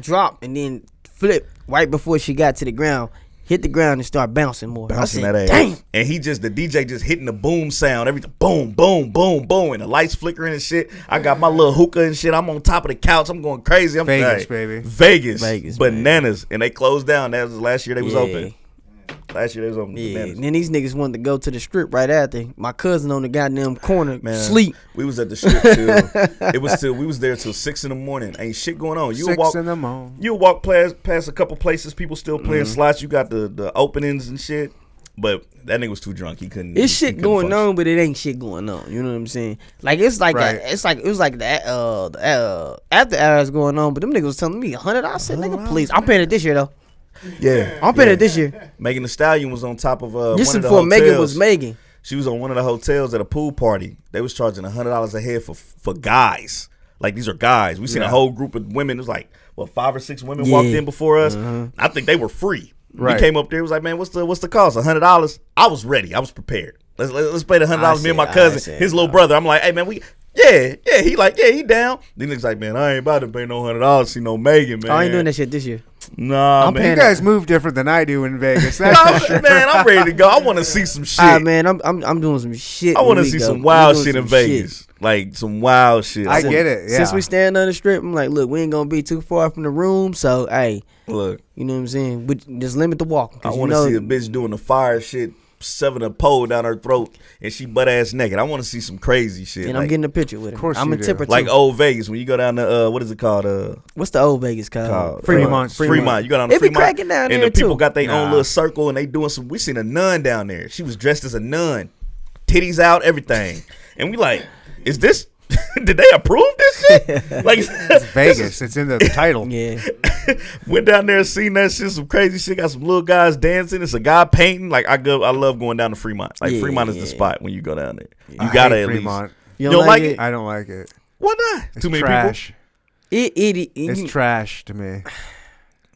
drop and then flip right before she got to the ground, hit the ground and start bouncing more. Bouncing I said, that ass. Damn. And the DJ just hitting the boom sound, everything boom, boom, boom, boom, and the lights flickering and shit. I got my little hookah and shit. I'm on top of the couch. I'm going crazy. I'm Vegas, baby. Vegas, bananas. Man. And they closed down. That was the last year they was open. Last year they was open. Yeah, and then these niggas wanted to go to the strip right after. My cousin on the goddamn corner, sleep. We was at the strip we was there till 6 a.m. Ain't shit going on. You walk past a couple places, people still playing slots. You got the openings and shit. But that nigga was too drunk. He couldn't. It's shit going on, but it ain't shit going on. You know what I'm saying? Like it's like it was like the after hours going on. But them niggas was telling me $100. I said, nigga, please. I'm paying it this year though. Yeah, I'm paying it this year. Megan Thee Stallion was on top of this one of the before hotels. Megan was Megan. She was on one of the hotels at a pool party. They was charging $100 a head for guys. Like these are guys. We seen a whole group of women. It was like 5 or 6 women walked in before us. I think they were free. Right. We came up there. It was like, man, what's the cost? $100. I was ready. I was prepared. Let's pay the $100. Me and my cousin, his little brother. I'm like, hey man, he down. Then niggas like, man, I ain't about to pay no $100 to see no Megan, man. I ain't doing that shit this year. Nah, man. You guys move different than I do in Vegas. That's sure. Man, I'm ready to go. I want to see some shit. Man, I'm doing some shit. I want to see some wild shit in Vegas. Like some wild shit. I get it. Yeah. Since we stand on the strip, I'm like, look, we ain't gonna be too far from the room, so hey, look, you know what I'm saying? But just limit the walk. I want to see a bitch doing the fire shit, shoving a pole down her throat, and she butt ass naked. I want to see some crazy shit. And I'm getting a picture with her. Of course, I'm a tipper too. Like old Vegas when you go down to what is it called? What's the old Vegas called? Fremont. You go down to Fremont. It be cracking down there and the people too. got their own little circle, and they doing some. We seen a nun down there. She was dressed as a nun, titties out, everything, and we like, is this? Did they approve this shit? Like it's Vegas. It's in the title. Yeah. Went down there, seen that shit, some crazy shit. Got some little guys dancing. It's a guy painting. Like I love going down to Fremont. Like Fremont is the spot when you go down there. You gotta at Fremont. Least. You don't like it? I don't like it. Why not? It's Too many trash. people. It's trash to me.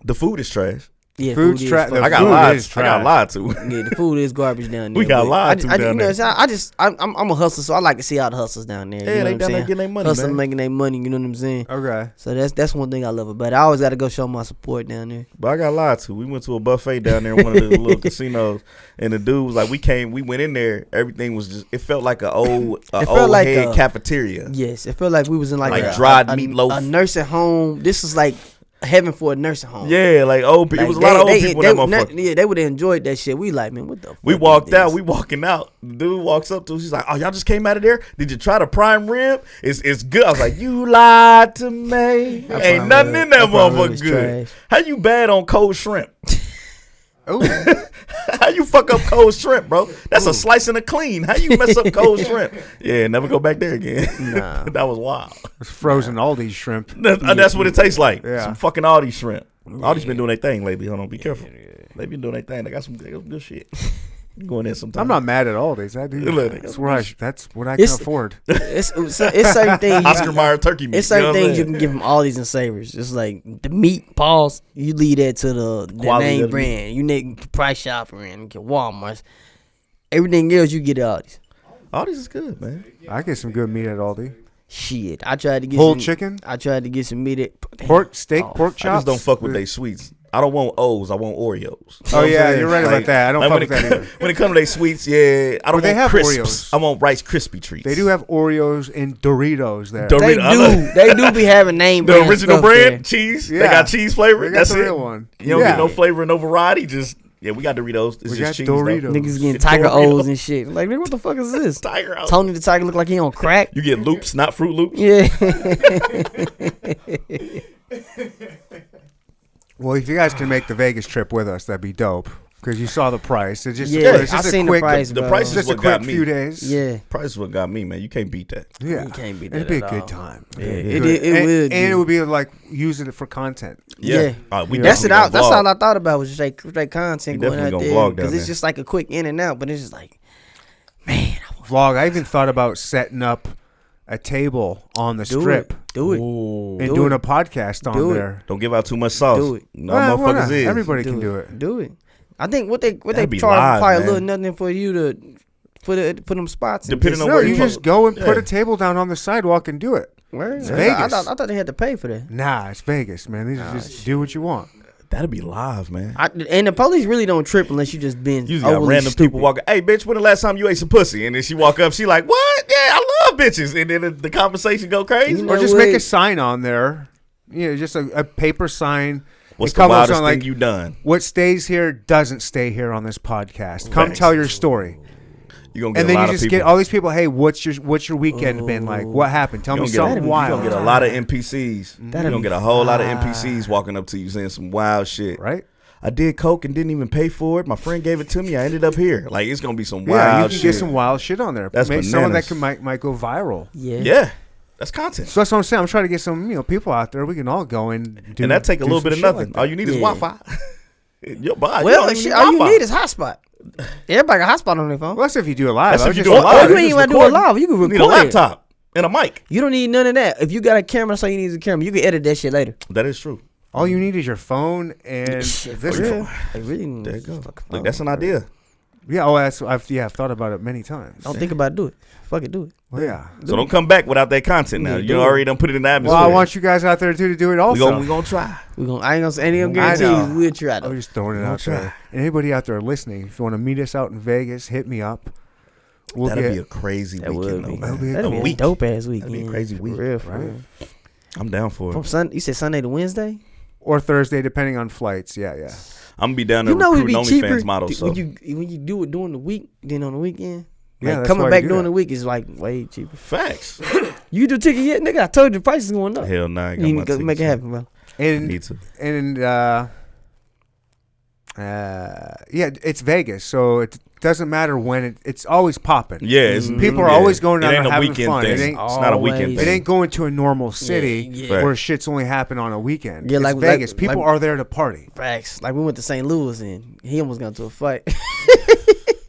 The food is trash. Yeah, food's trash. I got lied to. Yeah, the food is garbage down there. We got lied to down there. I'm a hustler, so I like to see all the hustlers down there. Yeah, you know they down there getting their money, hustling, man. making their money. You know what I'm saying? Okay. So that's one thing I love about it. I always got to go show my support down there. But I got lied to. We went to a buffet down there in one of the little casinos, and the dude was like, we went in there. Everything was just. It felt like an old head cafeteria. Yes, it felt like we was in like dried meatloaf, a nursing home. This is like heaven for a nursing home. Yeah, like old people. It was a lot of old people in that motherfucker. Yeah, they would have enjoyed that shit. We like, man, what the fuck? We walked out. We walking out. The dude walks up to us. He's like, oh, y'all just came out of there? Did you try the prime rib? It's good. I was like, you lied to me. Ain't nothing in that motherfucker good. Trash. How you bad on cold shrimp? How you fuck up cold shrimp, bro? That's a slice and a clean. How you mess up cold shrimp? Yeah, never go back there again. Nah. That was wild. It's frozen Aldi shrimp. That's what it tastes like. Yeah. Some fucking Aldi shrimp. Aldi's been doing their thing lately. Hold on, be careful. They been doing their thing. They got some good shit. Going in sometime. I'm not mad at Aldi's. I do. That's what I can afford. It's certain things. Oscar Mayer turkey meat. It's certain things you can give them Aldi's and Savers. It's like the meat, pause. You leave that to the name brand. You need price shopper and get Walmart's. Everything else you get at Aldi's. Aldi's is good, man. I get some good meat at Aldi. Shit, I tried to get whole chicken. I tried to get some meat at pork chops. I just don't fuck with they sweets. I don't want O's. I want Oreos. Oh yeah, you're right about that. I don't fuck with that either. When it comes to they sweets, yeah, I don't want crisps. Oreos. I want Rice Krispie treats. They do have Oreos and Doritos there. They do be having name the original brand cheese. Yeah. They got cheese flavor. That's the real one. You don't get no flavor and no variety. Just we got Doritos. It's just cheese. Doritos. Niggas getting Tiger O's and shit. Like, nigga, what the fuck is this? Tiger O's. Tony the Tiger look like he on crack. You get Loops, not Fruit Loops. Yeah. Well, if you guys can make the Vegas trip with us, that'd be dope. Because you saw the price. It's just I seen the price. The price is just what a quick got me. few days. Yeah, price is what got me, man. You can't beat that. Yeah, you can't beat that. It'd be a good time. Yeah, it would. And it would be like using it for content. Yeah, that's all I thought about was just like content going out there because it's just like a quick in and out. But it's just like, man, vlog. I even thought about setting up a table on the strip. Do it. And doing a podcast on there. Don't give out too much sauce. Do it. No motherfuckers is. Everybody can do it. Do it. I think what they charge probably a little nothing for you to put them spots. Depending on where where you just go and put a table down on the sidewalk and do it. It's Vegas. I thought they had to pay for that. Nah, it's Vegas, man. They just do what you want. That'd be live, man. And the police really don't trip unless you just been. You got random stupid. people walking. Hey, bitch, when the last time you ate some pussy? And then she walk up, she like, what? Yeah, I love bitches. And then the conversation go crazy. Or just make a sign on there. Just a paper sign. What's the wildest thing you done? What stays here doesn't stay here on this podcast. Come tell your story. You're gonna get a lot of people. And then you just get all these people, hey, what's your weekend been like? What happened? Tell me something wild. You're gonna get a lot of NPCs. You're gonna get a whole lot of NPCs walking up to you saying some wild shit. Right? I did coke and didn't even pay for it. My friend gave it to me. I ended up here. Like, it's gonna be some wild shit. You can get some wild shit on there. That's bananas. Some of that might go viral. Yeah. That's content. So that's what I'm saying. I'm trying to get some people out there. We can all go and do. And that take a little bit of nothing. Like all you need is Wi-Fi. All you need is hotspot. Everybody got hotspot on their phone. Well, that's if you do it live. That's if you do it live. You ain't even do it live. You can record. You need a laptop and a mic. You don't need none of that. If you got a camera, so you need a camera. You can edit that shit later. That is true. All you need is your phone and this phone. Really, there you go. Look, that's an idea. Yeah. I've thought about it many times. Don't think about it. Do it. Fuck it. Do it. Well, yeah. So don't come back without that content now. You already done put it in the atmosphere. Well, I want you guys out there too to do it also. We gonna try. I ain't gonna guarantee you we'll try. I'm just throwing it out there. And anybody out there listening, if you want to meet us out in Vegas, hit me up. That'd be a crazy weekend. That'd be a dope ass weekend. That'd be a crazy week. For real. I'm down for it. You said Sunday to Wednesday? Or Thursday, depending on flights. Yeah. I'm gonna be down there recruiting OnlyFans models. So when you do it during the week, then on the weekend. Yeah, like coming back during the week is like way cheaper. Facts. You do ticket yet, nigga? I told you the price is going up. Hell nah, you need to make it happen, bro. And need to. And it's Vegas, so it doesn't matter when it's always popping. Yeah, people are always going down there having fun. Thing. It's not a weekend thing. It ain't going to a normal city where shit's only happen on a weekend. Yeah, like Vegas. People are there to party. Facts. Like we went to St. Louis and he almost got into a fight.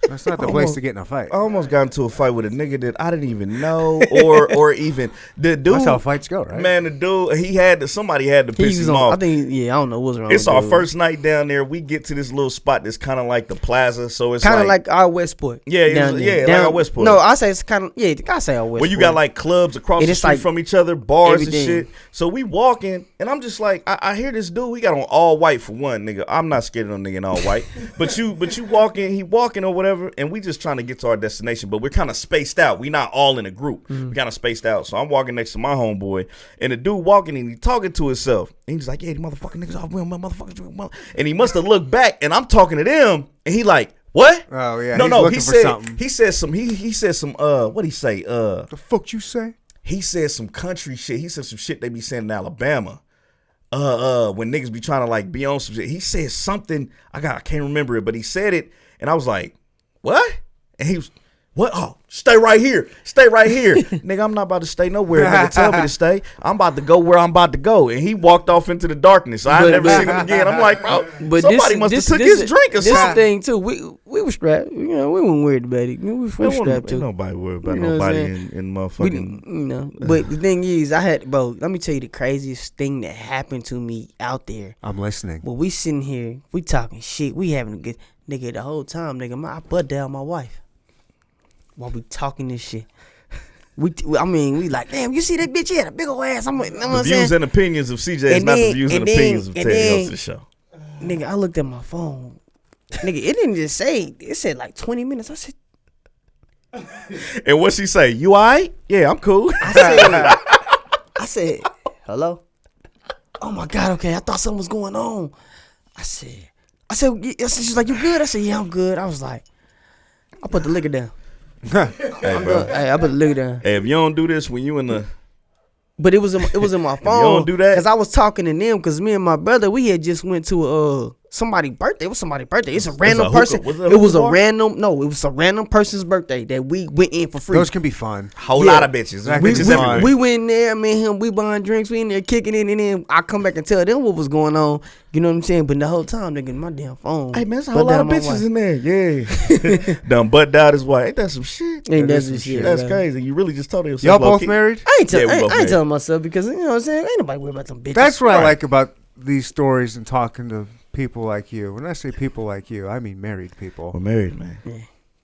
That's not the place to get in a fight. I almost got into a fight with a nigga that I didn't even know, or even the dude. That's how fights go, right? Man, the dude, somebody had to piss him off. I think, I don't know what's wrong. It's our first night down there. We get to this little spot that's kind of like the plaza, so it's kind of like our Westport. Yeah, like our Westport. No, I say it's kind of I say our Westport. Where you got like clubs across the street from each other, bars and shit. So we walking, and I'm just like, I hear this dude. We got on all white for one, nigga. I'm not scared of no nigga in all white, but you walking, he walking or whatever, and we just trying to get to our destination, but we're kind of spaced out. We not all in a group. We kind of spaced out. So I'm walking next to my homeboy, and the dude walking and he talking to himself. And he's like, "Yeah, the motherfucking niggas off, motherfuckers." And he must have looked back, and I'm talking to them, and he like, "What?" Oh yeah. No. He said some. What'd he say? The fuck you say? He said some country shit. He said some shit they be saying in Alabama. When niggas be trying to like be on some shit. He said something. I can't remember it, but he said it, and I was like, "What?" And he was, What? Oh, stay right here. Stay right here. Nigga, I'm not about to stay nowhere. Nigga, tell me to stay. I'm about to go where I'm about to go. And he walked off into the darkness. I never seen him again. I'm like, bro, somebody must have took his drink or something. This thing, too. We were strapped. You know, we weren't worried about it. We were strapped, too. Nobody worried about nobody in motherfucking. But the thing is, let me tell you the craziest thing that happened to me out there. I'm listening. Well, we sitting here, we talking shit. We having a good, nigga, the whole time, nigga, I butt down my wife. While we talking this shit, we like, damn, you see that bitch? He had a big old ass. The views and opinions of CJ is not the views and opinions of Teddy Else the show. Nigga, I looked at my phone. Nigga, it didn't just say. It said like 20 minutes. I said, and what she say? You alright? Yeah, I'm cool. I said, hello. Oh my God. Okay, I thought something was going on. I said, she's like, you good? I said, yeah, I'm good. I was like, I put the liquor down. Hey, bro. Hey, I put the liquor down. Hey, if you don't do this when you in the, but it was in my phone. You don't do that because I was talking to them because me and my brother we had just went to somebody's birthday. It was somebody's birthday. It's a random person. It was a random person's birthday that we went in for free. Those can be fun. Whole lot of bitches. We went in there, me and him, we buying drinks, we in there kicking it, and then I come back and tell them what was going on. You know what I'm saying? But the whole time, nigga, my damn phone. Hey man, there's a whole lot of bitches in there. Yeah. Done butt out his wife. Ain't that some shit? Ain't that some shit? That's crazy. You really just told yourself. Y'all both married? I ain't telling myself because you know what I'm saying. Ain't nobody worried about some bitches. That's what I like about these stories and talking to people like you. When I say people like you, I mean married people. We're married, man. Yeah.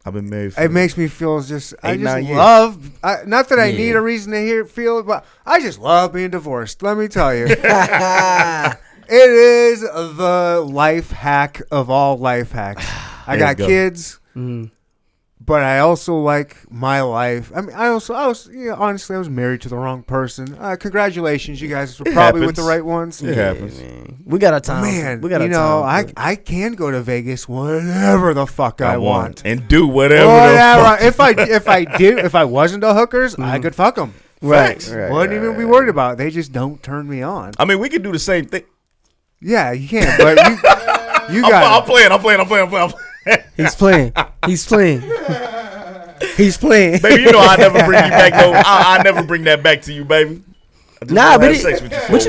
I've been married. It makes me feel I just love. Not that I need a reason to feel it, but I just love being divorced. Let me tell you, it is the life hack of all life hacks. I got kids, but I also like my life. I mean, honestly, I was married to the wrong person. Congratulations, you guys were probably with the right ones. It happens. Man. We got a time. Man, I can go to Vegas whenever the fuck I want and do whatever. If I wasn't a hookers, I could fuck them. Right. Wouldn't even be worried about it. They just don't turn me on. I mean, we could do the same thing. Yeah, you can, but you got. I'm playing. He's playing. Baby, you know I never bring you back. No, I never bring that back to you, baby. Nah, but you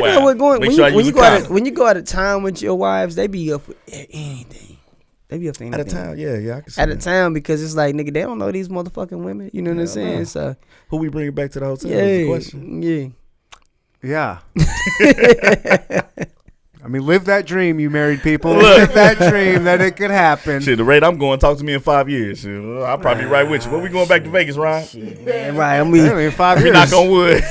know what going when you go out of town with your wives, they be up for anything. They be up for anything. At a time, yeah, I can see at a time because it's like nigga, they don't know these motherfucking women. You know what I'm saying? No. So who we bring back to the hotel? Yeah, is the question. Yeah. I mean, live that dream, you married people. Live that dream that it could happen. Shit, the rate I'm going, talk to me in 5 years. I'll probably be right with you. When we going back to Vegas, Ryan? Shit, man, right. I mean, in 5 years. We knock on wood.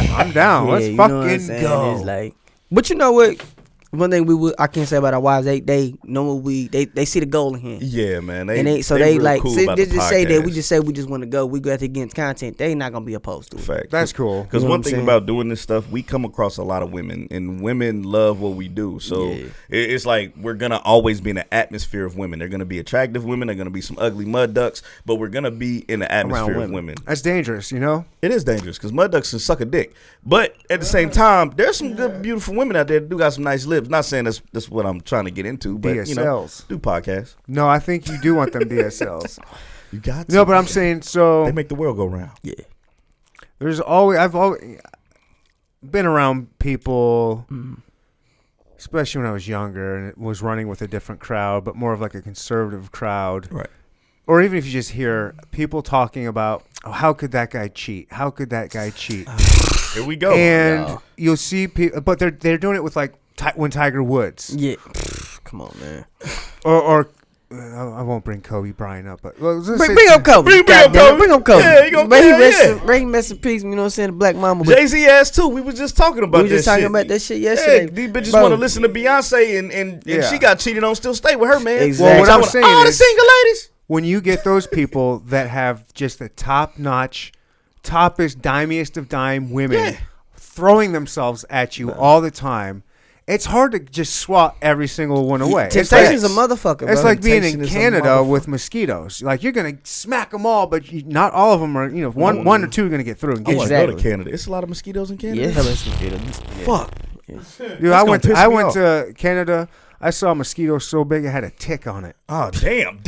I'm down. Let's fucking go. It's like, but you know what? One thing I can't say about our wives, they know what they see the goal in here. Yeah, man. They like cool they just say that we just want to go. We go out to get content. They not gonna be opposed to it. Fact. That's cool. Because one thing about doing this stuff, we come across a lot of women, and women love what we do. So it's like we're gonna always be in an atmosphere of women. They're gonna be attractive women. They're gonna be some ugly mud ducks, but we're gonna be in the atmosphere of women. That's dangerous, you know. It is dangerous because mud ducks can suck a dick, but at the same time, there's some good, beautiful women out there that do got some nice lips. Not saying that's what I'm trying to get into, but DSLs. Do podcasts. No, I think you do want them DSLs. You got to. No, but I'm saying so. They make the world go round. Yeah. I've always been around people, especially when I was younger and was running with a different crowd, but more of like a conservative crowd. Right. Or even if you just hear people talking about, oh, how could that guy cheat? How could that guy cheat? Here we go. And you'll see people, but they're doing it with like when Tiger Woods. Yeah. Come on, man. Or I won't bring Kobe Bryant up, but bring up Kobe. Bring up Kobe. Yeah, you gonna rest in peace. You know what I'm saying? The Black Mama. Jay-Z ass too. We was just talking about that shit. About that shit yesterday. Hey, these bitches want to listen to Beyonce and she got cheated on. Still stay with her, man. Exactly. Well, what I'm saying all is, the single ladies. When you get those people that have just the top-notch, toppest, dimiest of dime women throwing themselves at you all the time, it's hard to just swat every single one away. Temptation's a motherfucker, bro. It's like being in Canada with mosquitoes. Like, you're going to smack them all, but not all of them are, one or two are going to get through and get you. I want to go to Canada. It's a lot of mosquitoes in Canada. Yeah, hella mosquitoes. Fuck. Dude, I went to Canada. I saw a mosquito so big it had a tick on it. Oh, damn.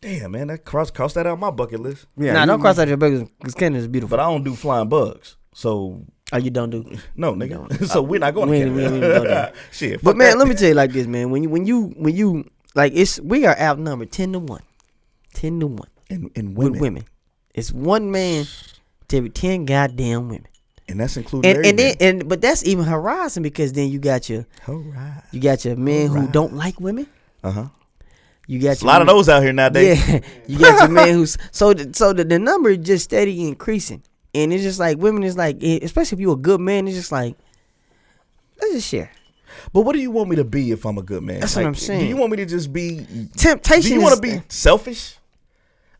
Damn, man, that cross that out my bucket list. Yeah, don't cross out your bucket list because Canada's beautiful. But I don't do flying bugs, so. Oh, you don't do? No, nigga. So we're not going to Canada. Shit. But man, let me tell you like this, man. When you like we are outnumbered 10-1, 10-1 in women. With women. It's one man to every 10 goddamn women. And that's including but that's even harassing because then you got your men who don't like women. You got a lot of those out here nowadays. Yeah, you got your man who's so the number is just steady increasing, and it's just like women is like, especially if you're a good man, it's just like let's just share. But what do you want me to be if I'm a good man? That's what I'm saying. Do you want me to just be temptation? Do you want to be selfish?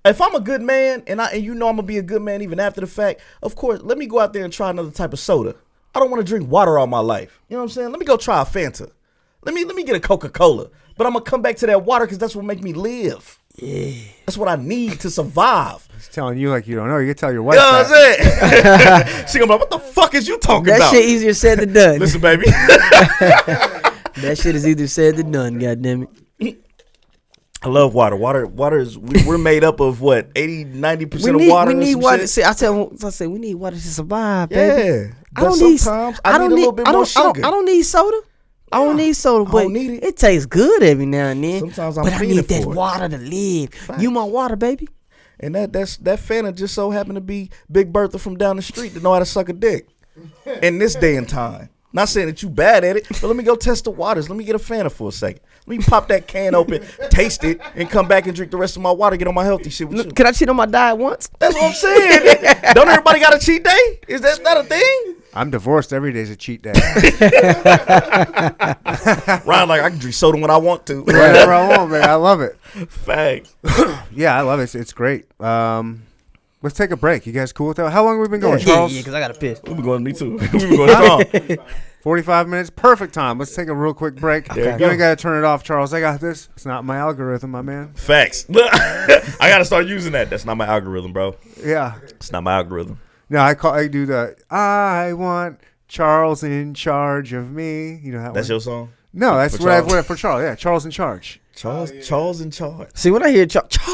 If I'm a good man and I'm gonna be a good man even after the fact, of course, let me go out there and try another type of soda. I don't want to drink water all my life. You know what I'm saying? Let me go try a Fanta. Let me get a Coca-Cola. But I'm gonna come back to that water because that's what make me live. Yeah. That's what I need to survive. He's telling you like you don't know. You can tell your wife. You know what I'm saying? She gonna be like, what the fuck is you talking about? That shit easier said than done. Listen, baby. That shit is easier said than done, goddammit. I love water. Water is we're made up of what 80-90% of water. We need water. See, I say we need water to survive, baby. Yeah, but sometimes I need a little bit more sugar. I don't need soda. I don't need soda, but it tastes good every now and then. Sometimes but I need that water to live. Fact. You my water, baby. And that Fanta just so happened to be Big Bertha from down the street to know how to suck a dick in this day and time. Not saying that you bad at it, but let me go test the waters. Let me get a Fanta for a second. Let me pop that can open, taste it, and come back and drink the rest of my water. Get on my healthy shit with you. Can I cheat on my diet once? That's what I'm saying. Don't everybody got a cheat day? Is that not a thing? I'm divorced. Every day's a cheat day. Ryan, like I can drink soda when I want to. Whatever I want, man. I love it. Facts. Yeah, I love it. It's great. Let's take a break. You guys cool with that? How long have we been going, Charles? Yeah, because I got to piss. We've been going, me too. We've been going strong. 45 minutes. Perfect time. Let's take a real quick break. Okay. You ain't got to turn it off, Charles. I got this. It's not my algorithm, my man. Facts. I got to start using that. That's not my algorithm, bro. Yeah. It's not my algorithm. No, I do the I want Charles in charge of me. You know that That's one? your song? No, that's what I went for Charles. Yeah, Charles in charge. Charles in charge. See, when I hear Charles, that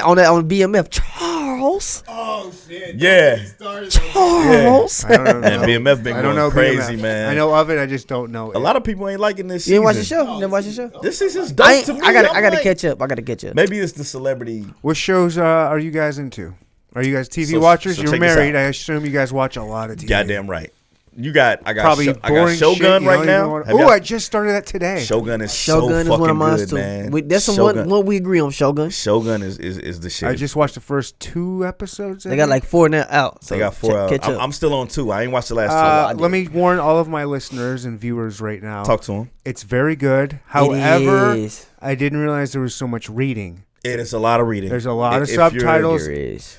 on BMF, Charles. Oh shit! Yeah, Charles. Yeah. I don't know. Man, BMF been going crazy, BMF. man. I know of it. I just don't know. A lot of people ain't liking this. You didn't watch the show? You didn't watch the show? This is dope to me. I gotta catch up. Maybe it's the celebrity. What shows are you guys into? Are you guys TV watchers? You're married. I assume you guys watch a lot of TV. Goddamn right. I got boring Shogun shit, right now. Oh, I just started that today. Shogun is so fucking one of mine good, too. Man. That's the one we agree on. Shogun. Shogun is the shit. I just watched the first 2 episodes. They got like 4 now out. So they got 4 out. I'm still on 2. I ain't watched the last 2. Let me warn all of my listeners and viewers right now. Talk to them. It's very good. However, I didn't realize there was so much reading. It is a lot of reading. There's a lot of subtitles.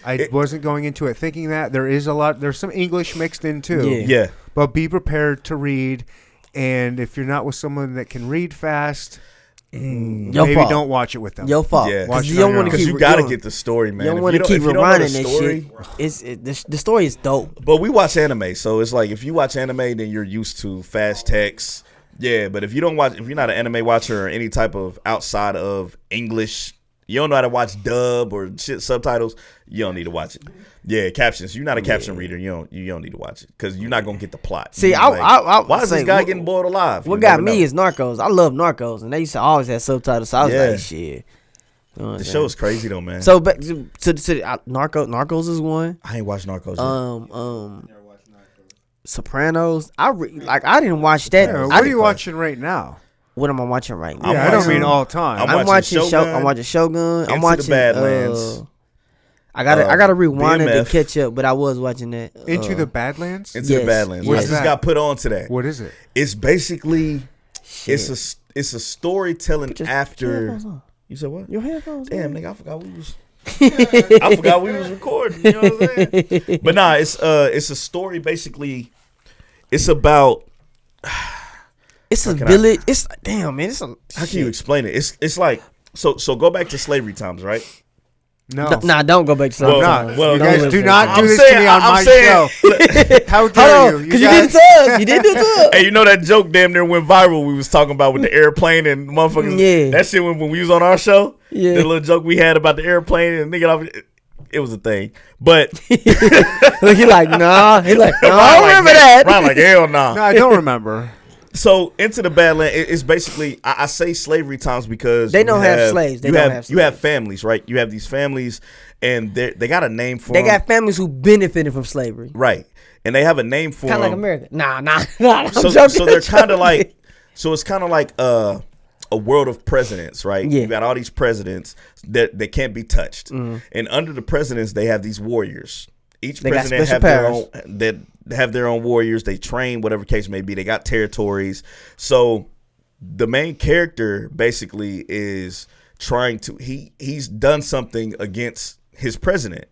I wasn't going into it thinking that. There's some English mixed in too. Yeah. But be prepared to read. And if you're not with someone that can read fast, maybe don't watch it with them. Your fault. Yeah. Watch you don't want to keep. You gotta get the story, man. You don't want to keep rewinding that shit. The story is dope. But we watch anime, so it's like if you watch anime, then you're used to fast text. Yeah, but if you're not an anime watcher or any type of outside of English. You don't know how to watch dub or shit subtitles. You don't need to watch it. Yeah, captions. You're not a caption reader. You don't need to watch it because you're not gonna get the plot. See, why is this guy getting boiled alive? What got me is Narcos. I love Narcos, and they used to always have subtitles. So I was like, shit. You know the show is crazy though, man. So back to Narcos is one. I ain't watched Narcos. Sopranos. I didn't watch that. Yeah, what are you watching right now? What am I watching right now? I don't mean all time. I'm watching Shogun. I'm watching the Badlands. I gotta rewind it to catch up, but I was watching that. Into the Badlands? Into the Badlands. What just got put on today. What is it? It's basically it's a storytelling after. You said what? Your headphones. Damn, nigga, I forgot we was recording. You know what I'm saying? But nah, it's a story basically. It's about. It's a village. It's damn man. It's a. How can you explain it? It's like so go back to slavery times, right? No. Nah, don't go back to Subs. Well, you guys do not do I'm this saying- to me on I'm my saying- show. How dare you? Because you did it to us. You did do it to us. Hey, you know that joke damn near went viral. We was talking about with the airplane and motherfuckers. Yeah. That shit when we was on our show. Yeah. The little joke we had about the airplane and nigga off. It was a thing, but Look, he like, nah. He like, no, I don't remember that. Ryan like hell nah. No, I don't remember. So Into the Badland it's basically I say slavery times because They don't have slaves. They don't have you have slaves. families, right? You have these families and they got a name for They them. got families who benefited from slavery. Right, and they have a name for Kind of like them. America. Nah. I'm So joking. they're kind of like it's kind of like a world of presidents, right? Yeah. You got all these presidents that they can't be touched, Mm-hmm. and under the presidents they have these warriors. Each They got president special powers. have their own warriors. They train, whatever case may be. They got territories. So the main character basically is trying to he's done something against his president,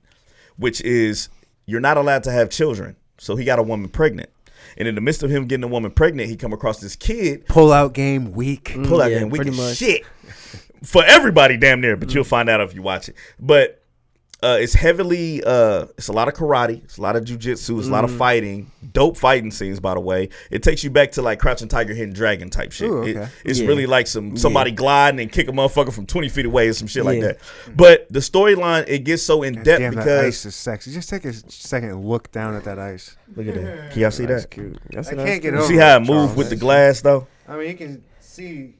which is you're not allowed to have children. So he got a woman pregnant. And in the midst of him getting a woman pregnant, he come across this kid. Pull out game weak. Pull out yeah, game weak pretty as much. shit. For everybody damn near, but you'll find out if you watch it. But it's heavily it's a lot of karate, it's a lot of jujitsu, it's a lot of fighting, dope fighting scenes, by the way. It takes you back to like Crouching Tiger, Hidden Dragon type shit. Ooh, okay. It's Yeah. really like somebody gliding and kick a motherfucker from 20 feet away or some shit like Yeah. that. But the storyline, it gets so in depth Damn, that because ice is sexy. Just take a second and look down at that ice. look at that. Can y'all see That's that? cute. That's I nice. can't get You over see how it it, moves Charles. with the glass though? I mean, you can see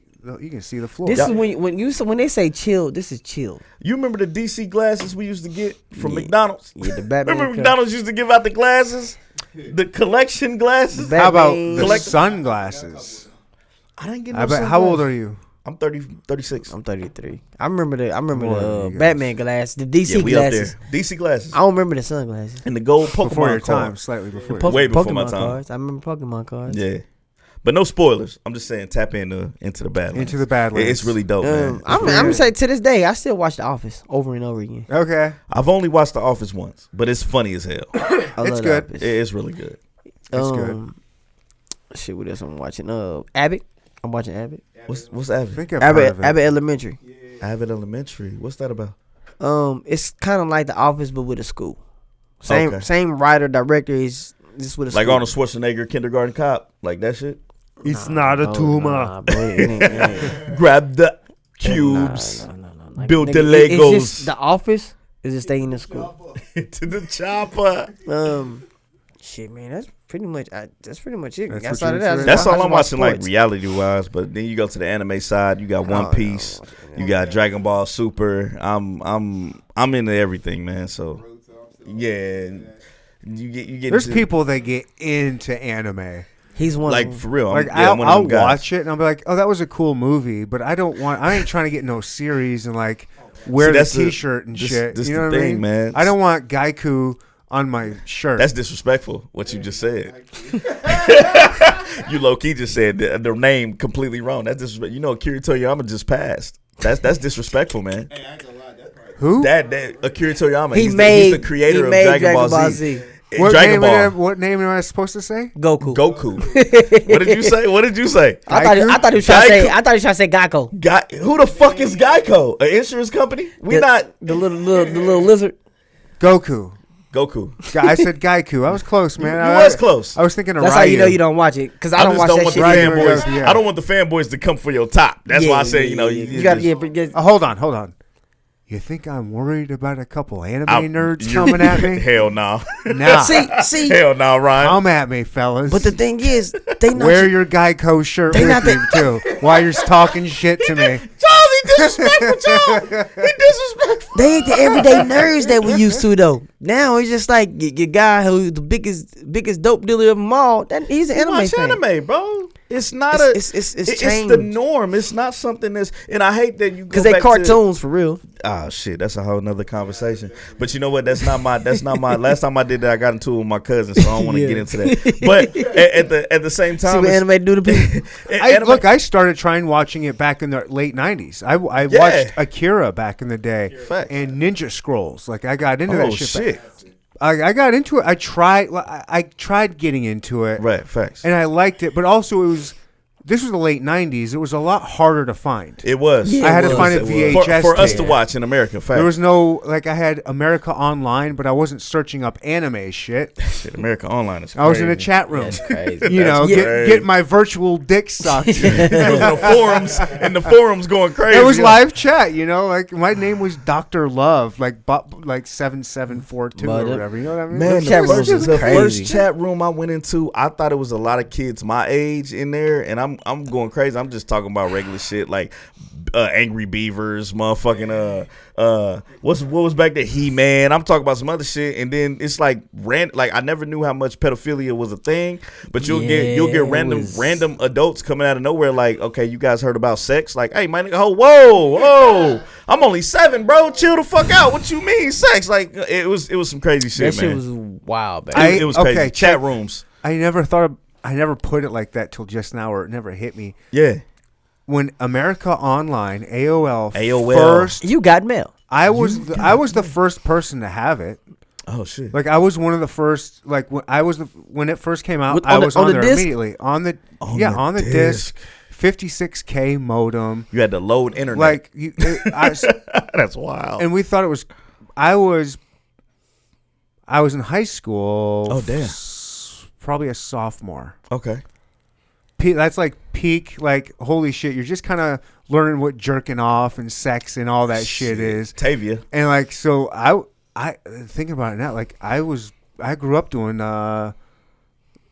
the floor. This is when they say chill. This is chill. You remember the DC glasses we used to get from McDonald's? Yeah, the Batman. Remember McDonald's used to give out the glasses? The collection glasses? The How about Batman. the Collect- sunglasses? I didn't get no I bet. How sunglasses. old are you? I'm 36. I'm 33. I remember More the than you guys. Batman glasses, the DC Yeah, we glasses. up there. DC glasses. I don't remember the sunglasses. And the gold Pokemon Before your time, cards. slightly before. Po- Way before Pokemon my time. cards. I remember Pokemon cards. Yeah. But no spoilers. I'm just saying tap into the Badlands. Into the Badlands. It's really dope, man. I'm gonna say to this day, I still watch The Office over and over again. Okay, I've only watched The Office once, but it's funny as hell. I It's love The good. Office. It's really good. It's good. Shit, what else I'm watching? Abbott. I'm watching Abbott. What's I Avid? think I've heard of it. Abbott Elementary. Avid Elementary. What's that about? It's kind of like The Office but with a school. Same Okay. same writer director is just with a Like school. Arnold Schwarzenegger, Kindergarten Cop, like that shit. It's not a tumor. Nah, bro, it ain't. Grab the cubes, No. Like, build the nigga, it's Legos just The Office is just staying in school. to the chopper. Shit, man, that's pretty much it. That's Outside what of you're that, That's I all just I'm watch watching, like sports. reality wise. But then you go to the anime side. You got One Piece. You got Dragon Ball Super. I'm into everything, man. So yeah, you get There's into, people that get into anime. He's one like of them. for real. Like I'm one of I'll them guys. watch it and I'll be like, oh, that was a cool movie, but I ain't trying to get no series and like wear the that's the- T-shirt and this- shit. this You the know what I thing, mean, man. I don't want Gaiku on my shirt. That's disrespectful. What you just said. You low key just said the name completely wrong. That's disrespectful. You know, Akira Toriyama just passed. That's disrespectful, man. Who? That Akira Toriyama. He He's made the creator he of made Dragon Ball Z. What Dragon name? Ball. What name am I supposed to say? Goku. Goku. What did you say? What did you say? I thought he was trying to say. I thought he was trying to say Geico. Who the fuck is Geico? An insurance company? We not the little lizard. Goku. Goku. I said Gaiku. I was close, man. You was close. I was thinking of That's Ryu. how you know you don't watch it, because I don't watch that want shit. the Ryu, fanboys. yeah. I don't want the fanboys to come for your top. That's why I say, you got just- Hold on. You think I'm worried about a couple anime nerds you- coming at me? Hell no. Nah. See, Hell no, Ryan. Come at me, fellas. but the thing is, they not. Wear your Geico shirt They with not you, too, while you're talking shit to me. Charles, he disrespectful, Charles. He disrespectful. They ain't the everyday nerds that we used to though. Now it's just like your guy who's the biggest dope dealer of them all. That he's an anime Watch fan. anime, bro. It's not It's it's changed. the norm. It's not something that's, and I hate that you go Because they back cartoons for real. Oh shit, that's a whole nother conversation. But you know what? That's not my. Last time I did that, I got into it with my cousin, so I don't want to Yeah. get into that. But at the same See time, what anime do to people. Look, I started trying watching it back in the late 90s. I Yeah. watched Akira back in the day Facts. and Ninja Scrolls. Like, I got into Oh that shit. shit! I got into it. I tried getting into it. Right, facts. And I liked it, but also it was this was the late 90s. It was a lot harder to find. It was. I had to find a VHS for us to watch in America. Fact. There was no, like, I had America Online, but I wasn't searching up anime shit. America Online is crazy. I was in a chat room. That's crazy. You know, get my virtual dick sucked. in the forums going crazy. It was live chat, you know, like my name was Dr. Love, like 7742 or whatever. You know what I mean? Man, the first chat room I went into, I thought it was a lot of kids my age in there, and I'm going crazy. I'm just talking about regular shit like Angry Beavers, motherfucking what was back there, He-Man. I'm talking about some other shit, and then it's like I never knew how much pedophilia was a thing, but you'll get random adults coming out of nowhere like, okay, you guys heard about sex? Like, hey, my nigga, whoa, I'm only 7, bro. Chill the fuck out. What you mean sex? Like, it was some crazy shit, that man. That shit was wild, man. It was crazy. Okay, chat rooms. I never put it like that till just now, or it never hit me. Yeah. When America Online, AOL first, you got mail. I was the first person to have it. Oh shit! Like I was one of the first. Like when it first came out, I was on there immediately on the disc. 56K modem. You had to load internet. Like that's wild. And we thought it was. I was in high school. Oh damn! Probably a sophomore. Okay. That's like peak. Like holy shit! You're just kind of learning what jerking off and sex and all that shit is. Tavia. And like so, I thinking about it now. Like I grew up doing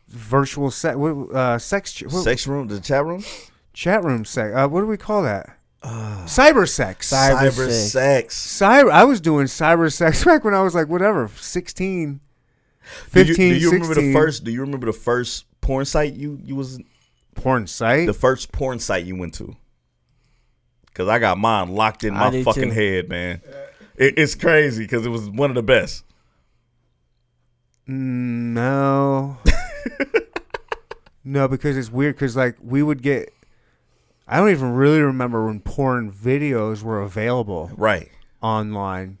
virtual sex room, the chat room. Chat room sex. What do we call that? Cyber sex. Cyber sex. I was doing cyber sex back when I was like whatever, 16, 15, do you 16. Remember the first porn site you was? Porn site? The first porn site you went to? Because I got mine locked in my fucking head, man. It's crazy because it was one of the best. No. No, because it's weird because like we would get. I don't even really remember when porn videos were available. Right. Online.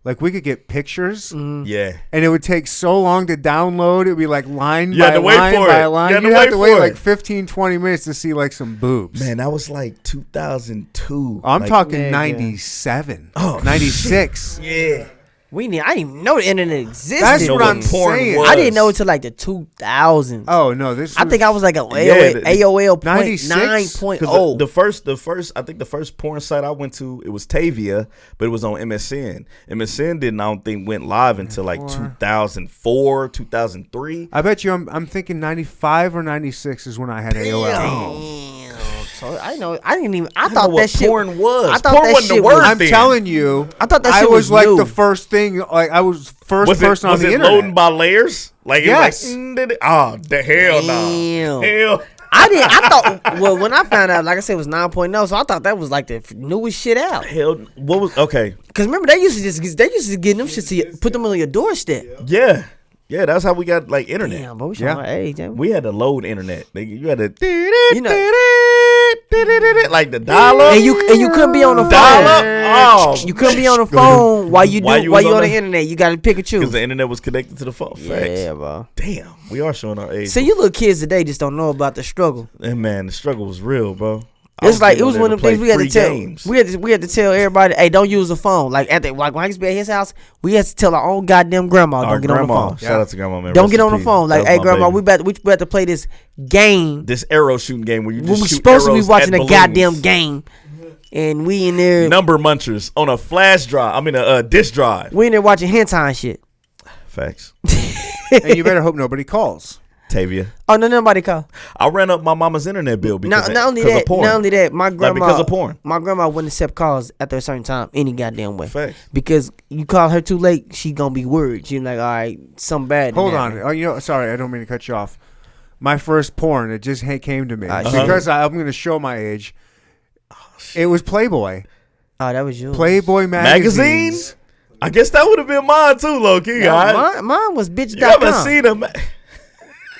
Like we could get pictures. Yeah. And it would take so long to download. It would be like line by line. You You'd have to wait like 15, 20 minutes to see like some boobs. Man, that was like 2002. I'm talking 97. Oh, 96. Yeah. I didn't even know the internet existed. That's what I'm saying. I didn't know until like the 2000s. Oh no, I think I was like AOL 9.0. The first, I think the first porn site I went to, it was Tavia, but it was on MSN. MSN I don't think went live until like 2004, 2003. I bet you I'm thinking 95 or 96 is when I had AOL. Damn. So I thought that shit porn was. I thought porn that wasn't shit the word. I'm telling you. I thought that shit I was like new. the first thing. Like I was first person on the internet. Was it loading by layers? Like yes. It was the hell no. Hell. I thought. Well, when I found out, like I said, it was 9.0. So I thought that was like the newest shit out. Hell, what was okay? Because remember they used to get them shit to put them on your doorstep. Yeah. Yeah, that's how we got like internet. Damn, but we showing our age. We had to load internet. You had to, you know, like the dial-up, and you couldn't be on the phone. Oh, you couldn't be on the phone while you on the internet. You got to pick and choose because the internet was connected to the phone. Yeah, bro. Damn, we are showing our age. See, you little kids today just don't know about the struggle. And man, the struggle was real, bro. It's like it was one of them things we had to tell. We had to tell everybody, hey, don't use the phone. Like when I used to be at his house, we had to tell our own goddamn grandma, don't get on the phone. Shout out to grandma, man. Don't get on the phone. Like, hey, grandma, we about to play this game. This arrow shooting game where you just shoot supposed to be watching a goddamn game, and we in there number munchers on a flash drive. I mean a disk drive. We in there watching hentai and shit. Facts. And you better hope nobody calls. Tavia. Oh no, nobody call. I ran up my mama's internet bill because not only that, my grandma because of porn. My grandma wouldn't accept calls after a certain time any goddamn way. Facts. Because you call her too late, she gonna be worried. She like, all right, something bad. Hold on. Oh, sorry, I don't mean to cut you off. My first porn, it just came to me because I'm going to show my age. It was Playboy. Oh, that was yours. Playboy magazine. I guess that would have been mine too, low key. Mine was bitch.com. You ever seen them?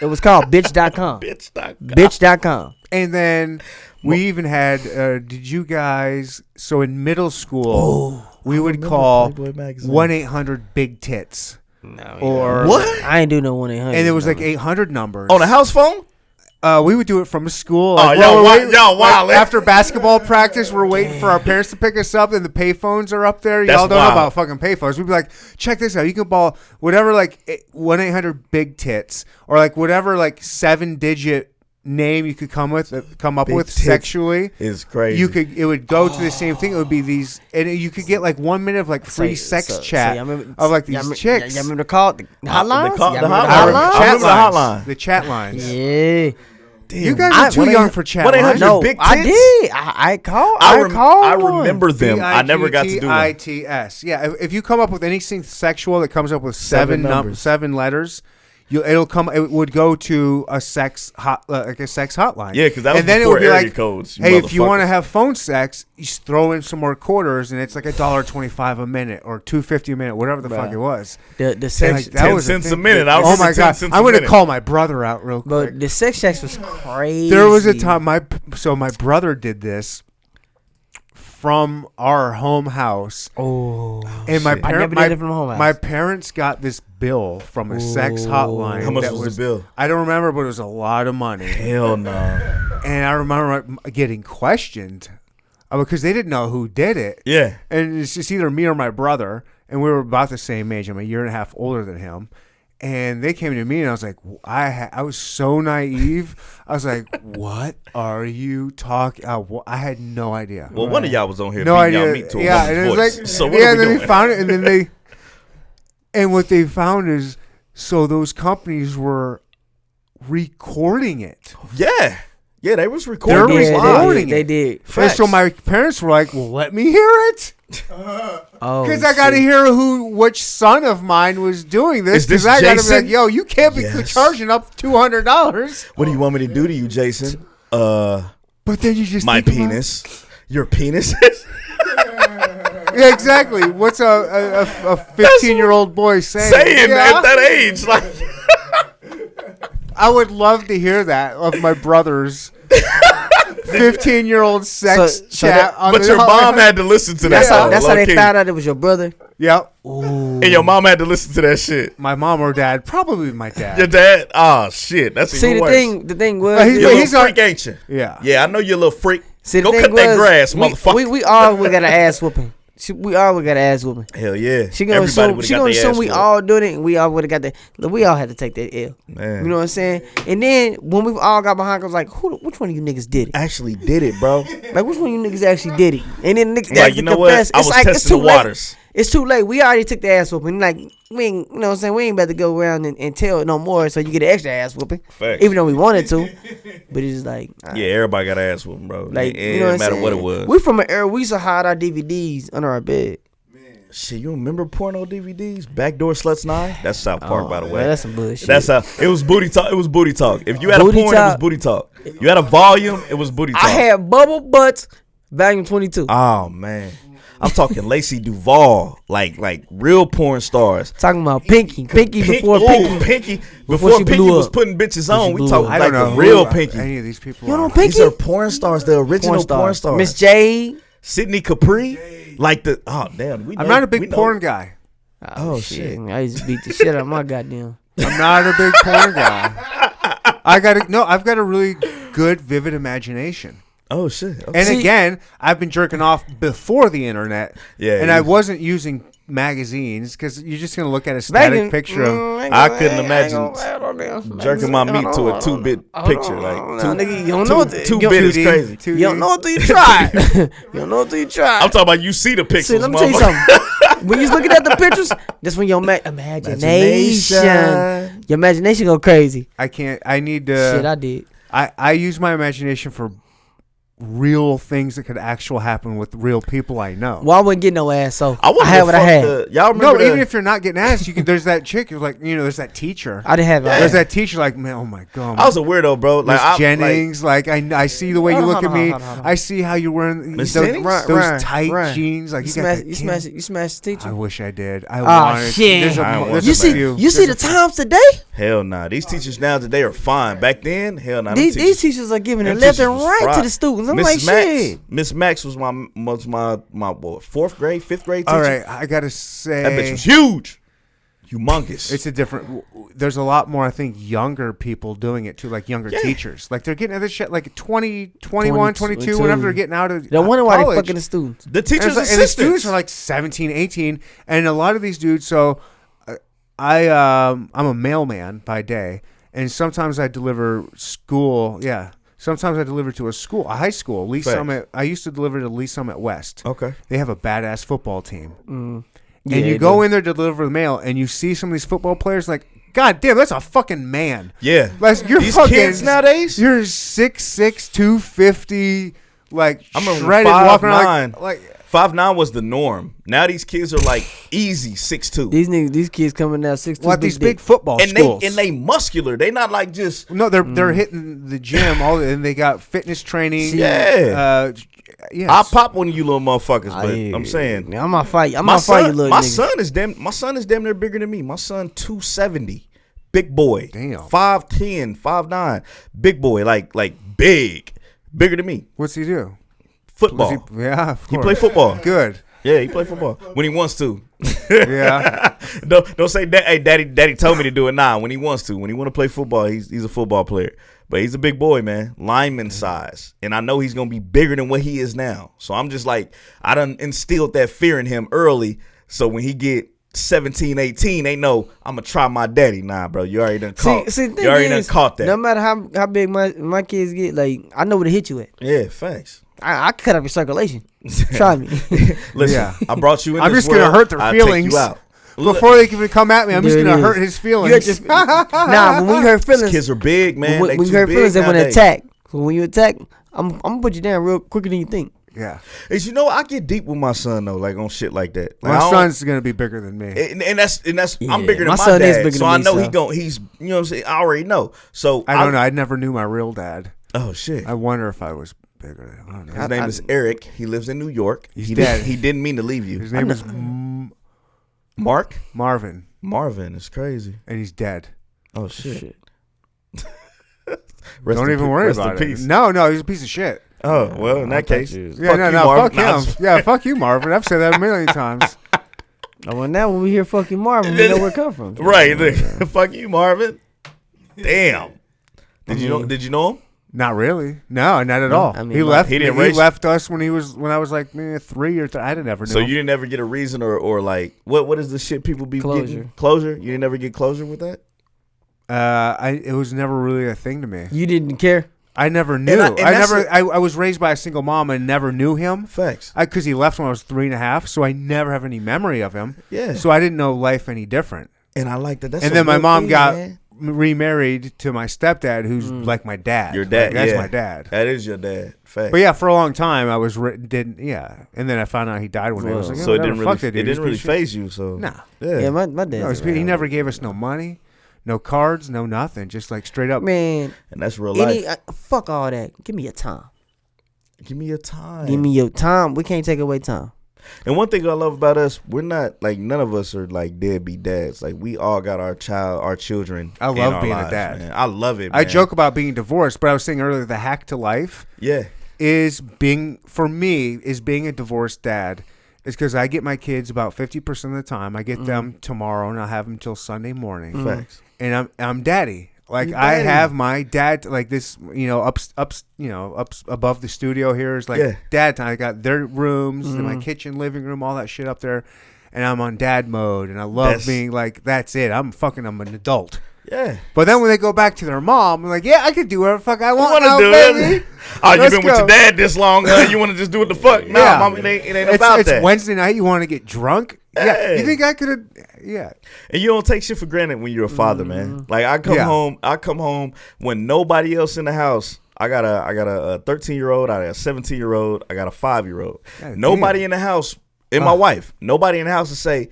It was called bitch.com. Bitch.com. And then we even had, did you guys, so in middle school, we would call 1-800-BIG-TITS. No. Or what? I ain't do no 1-800. And it was like 800 numbers. On a house phone? We would do it from school. Like, y'all wild. After basketball practice, we're waiting for our parents to pick us up, and the payphones are up there. Y'all don't know about fucking payphones. We'd be like, check this out. You can ball whatever, like 1-800 Big Tits, or like whatever, like 7-digit name you could come up with sexually. Is crazy. It would go to the same thing. It would be these, and you could get like 1 minute of like free sex chat of like these chicks. Y'all remember the call? The hotlines? The chat lines. Yeah. Damn. You guys are too young for chat lines. No, Big Tits? I did. I called. I remember them. I never got to do them. BITS. Yeah, if you come up with anything sexual that comes up with seven letters, it would go to a sex hotline. Yeah, because that was before area codes. Hey, if you want to have phone sex, you just throw in some more quarters, and it's like $1.25 a minute or $2.50 a minute, whatever the fuck it was. The sex, that 10 cents a minute. Oh my god, I'm gonna call my brother out real quick. But the sex checks was crazy. There was a time my brother did this from our home house. And my parents got this bill from a sex hotline. How much was the bill? I don't remember, but it was a lot of money. Hell no. And I remember getting questioned because they didn't know who did it. Yeah. And it's just either me or my brother, and we were about the same age. I'm a year and a half older than him. And they came to me, and I was like, I was so naive. I was like, what are you talking? I had no idea. Well, one of y'all was on here. No idea. Me to yeah, and it was voice. like, so what are we then doing? They found it, and then and what they found is, so those companies were recording it. Yeah. Yeah, they was recording. They're recording it. They did. And so my parents were like, well, let me hear it. Because I got to hear which son of mine was doing this. Because I got to be like, yo, you can't be charging up $200. What do you want me to do to you, Jason? But then you just my penis. Your penis? Yeah, exactly. What's a 15-year-old boy saying? At that age, like. I would love to hear that of my brother's 15-year-old sex chat. But your mom had to listen to that. That's how they found out it was your brother. Yep. Ooh. And your mom had to listen to that shit. My mom or dad, probably my dad. Your dad? Oh shit, that's even worse. The thing was, he's a freak, ain't you? Yeah. Yeah, I know you're a little freak. Go cut that grass, motherfucker. We all got an ass whooping. We all got an ass whooping. Hell yeah. She gonna assume we all doing it, and we all would have got that. We all had to take that L. Man. You know what I'm saying? And then when we all got behind, I was like, which one of you niggas did it? Actually did it, bro. Like, which one of you niggas actually did it? And then niggas like, you know what? I was testing the waters. It's too late. We already took the ass whooping. Like, we ain't, you know what I'm saying? We ain't about to go around and tell it no more, so you get an extra ass whooping. Facts. Even though we wanted to. But it's just like, yeah, everybody got an ass whooping, bro. Like, it you know didn't matter what it was. We from an era we used to hide our DVDs under our bed. Shit, you remember porno DVDs? Backdoor Sluts 9? That's South Park, by the way. Man, that's some bullshit. That's how it was. Booty talk. It was booty talk. If you had a porn, it was booty talk. You had a volume, it was booty talk. I had Bubble Butts, volume 22. Oh man, I'm talking Lacey Duvall, like real porn stars. Talking about Pinky before Pinky was putting bitches on. We talking like the real Pinky. Any of these people? You know Pinky? These are porn stars, the original porn stars. Miss J, Sydney Capri. Like the damn, I'm not a big porn guy. Oh shit! I used to beat the shit out of my goddamn. I'm not a big porn guy. I've got a really good, vivid imagination. Oh shit! Okay. And again, I've been jerking off before the internet. Yeah, and I wasn't using magazines because you're just gonna look at a static picture of. I couldn't imagine jerking my meat to a 2-bit picture. Like nigga, you don't know what 2-bit is crazy. You don't know until you try. You don't know until you try. I'm talking about you see the pixels. See, let me tell you something. When you're looking at the pictures, that's when your your imagination go crazy. I can't. I need to. Shit, I did. I use my imagination for real things that could actually happen with real people I know. Well, I wouldn't get no ass, so I had what I had. Y'all remember? No, even if you're not getting ass, you can. There's that chick. Like there's that teacher. I didn't have. There's that teacher. Like man, oh my god. I was a weirdo, bro. Like Jennings. Like I see the way you look at me. I see how you're wearing those tight jeans. Like you smashed the teacher. I wish I did. I wanted. Shit. You see the times today? Hell nah. These teachers now today are fine. Back then, hell nah. These teachers are giving it left and right to the students. I'm like, shit. Miss Max was my 4th grade, 5th grade teacher. All right, I gotta say that bitch was huge, humongous. It's a different. there's a lot more, I think, younger people doing it too, like younger teachers. Like they're getting this shit like 20, 21, 22, whenever they're getting out of They wonder why they're fucking the students. The teachers and the students are like 17, 18. And a lot of these dudes, so I'm a mailman by day. And sometimes I deliver school. Yeah. Sometimes I deliver to a high school. Lee Summit. I used to deliver to Lee Summit West. Okay. They have a badass football team. And you go in there to deliver the mail, and you see some of these football players like, God damn, that's a fucking man. Yeah. You're these fucking, kids nowadays? You're 6'6", 250, like I'm shredded, walking around 5'9" was the norm. Now these kids are like easy 6'2". These kids coming out 6'2". Like these big football schools. And they muscular. They not like just. No, they're hitting the gym and they got fitness training. Yeah. Yes. I'll pop one of you little motherfuckers, but I'm saying I'm gonna fight. I'm gonna fight you, little nigga. My son is damn near bigger than me. My son 270, big boy. Damn. 5'10", 5'9", big boy, like big, bigger than me. What's he do? Football. He play football. Good. Yeah, he play football when he wants to. Yeah. Don't say that. Hey, daddy told me to do it now. When he wants to, when he want to play football, he's a football player. But he's a big boy, man, lineman size, and I know he's gonna be bigger than what he is now. So I'm just like, I done instilled that fear in him early. So when he get 17, 18, they know I'm gonna try my daddy. Nah, bro, you already done caught. You already done caught that. No matter how big my kids get, like I know where to hit you at. Yeah, thanks. I cut up your circulation. Try me. Listen, I brought you in. I'm this just gonna hurt their feelings. Take you out. Before they can come at me, I'm just gonna hurt his feelings. Nah, when we hurt feelings, these kids are big, man. When you hurt feelings, they want to attack. So when you attack, I'm gonna put you down real quicker than you think. Yeah. As you know, I get deep with my son though, like on shit like that. Like, my son's gonna be bigger than me, and that's yeah, I'm bigger than my son dad, is bigger so than I me, know so. he's you know what I'm saying. I already know. So I don't know. I never knew my real dad. Oh shit. I wonder if I was bigger. I don't know. His name is Eric. He lives in New York. He's dead. He didn't mean to leave you. His name is Mark. Marvin Is crazy, and he's dead. Oh shit. Don't even worry about it. No, he's a piece of shit. Oh well, in that case, fuck him. Yeah, fuck you, Marvin. I've said that a million times. Well, now when we hear "fucking Marvin," we know where it come from. Right? Fuck you, Marvin. Damn. Did you know him? Not really. No, not at all. I mean, he left. He left us when I was like 3 or 3. I didn't ever know. So you didn't ever get a reason or like what is the shit people be getting? Closure. You didn't ever get closure with that? It was never really a thing to me. You didn't care. I never knew. I was raised by a single mom and never knew him. Facts. Because he left when I was 3.5, so I never have any memory of him. Yeah. So I didn't know life any different. And I like that. And then my mom got remarried to my stepdad, who's like my dad. Your dad. That's my dad. That is your dad. Facts. But yeah, for a long time I was and then I found out he died one day. I was like, so it didn't really phase you. So nah. Yeah, my dad. No, he never gave us no money. No cards, no nothing. Just like straight up. Man. And that's real life. Fuck all that. Give me your time. Give me your time. Give me your time. We can't take away time. And one thing I love about us, we're not like none of us are like deadbeat dads. Like we all got our children. I love being a dad. Man. I love it. Man. I joke about being divorced, but I was saying earlier the hack to life. Yeah. Is being a divorced dad. It's because I get my kids about 50% of the time. I get them tomorrow, and I'll have them till Sunday morning. Facts. And I'm daddy. Like I have my dad, like this, up above the studio here is like dad time. I got their rooms, and my kitchen, living room, all that shit up there, and I'm on dad mode, and I love being like, that's it. I'm an adult. Yeah. But then when they go back to their mom, I'm like, yeah, I can do whatever the fuck I want now, do baby. Oh, you've been with your dad this long, huh? You want to just do what the fuck? No, mom, it ain't about that. It's Wednesday night. You want to get drunk? Yeah. You think I could have? Yeah. And you don't take shit for granted when you're a father, man. Like I come home when nobody else in the house. I got a 13-year-old, I got a 17-year-old, I got a 5-year-old. Nobody in the house, and my wife. Nobody in the house to say,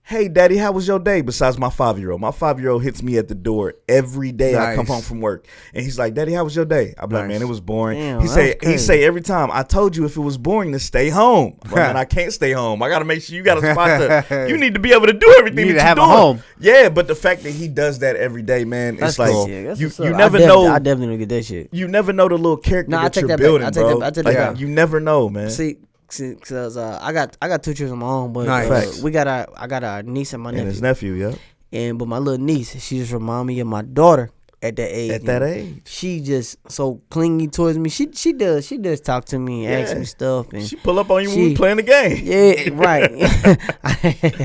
hey, daddy, how was your day? Besides my 5-year-old. My 5-year-old hits me at the door every day I come home from work. And he's like, daddy, how was your day? I'm like, man, it was boring. Damn, he say every time, I told you if it was boring to stay home. But man, I can't stay home. I got to make sure you got a spot you need to be able to do everything you that have you're doing. A home. Yeah, but the fact that he does that every day, man, that's it's like, cool. you never know. I definitely don't get that shit. You never know the little character that you're building, bro. I take that back. You never know, man. See, because I got 2 children of my own, but nice. I got a niece and my nephew. And his nephew, yeah. But my little niece, she just remind me of my daughter at that age. At that age, she just so clingy towards me. She does talk to me and ask me stuff, and she pull up on you when we playing the game. Yeah, right.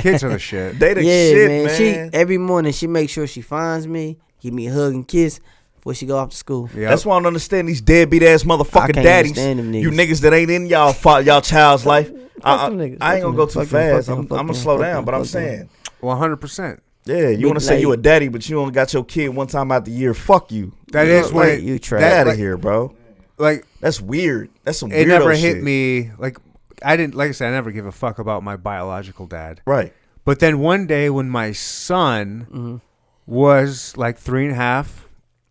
Kids are the shit. They the shit, man. She every morning she makes sure she finds me, give me a hug and kiss before she go off to school. Yep. That's why I don't understand these deadbeat ass motherfucking daddies. You niggas that ain't in y'all child's life. I ain't gonna go too fast. I'm gonna slow down, but I'm saying 100%. Yeah, you want to say you a daddy, but you only got your kid one time out the year. Fuck you. That is what you try. Get out of here, bro. Like that's weird. That's some weirdo shit. It never hit me. Like I said, I never give a fuck about my biological dad. Right. But then one day when my son was like 3.5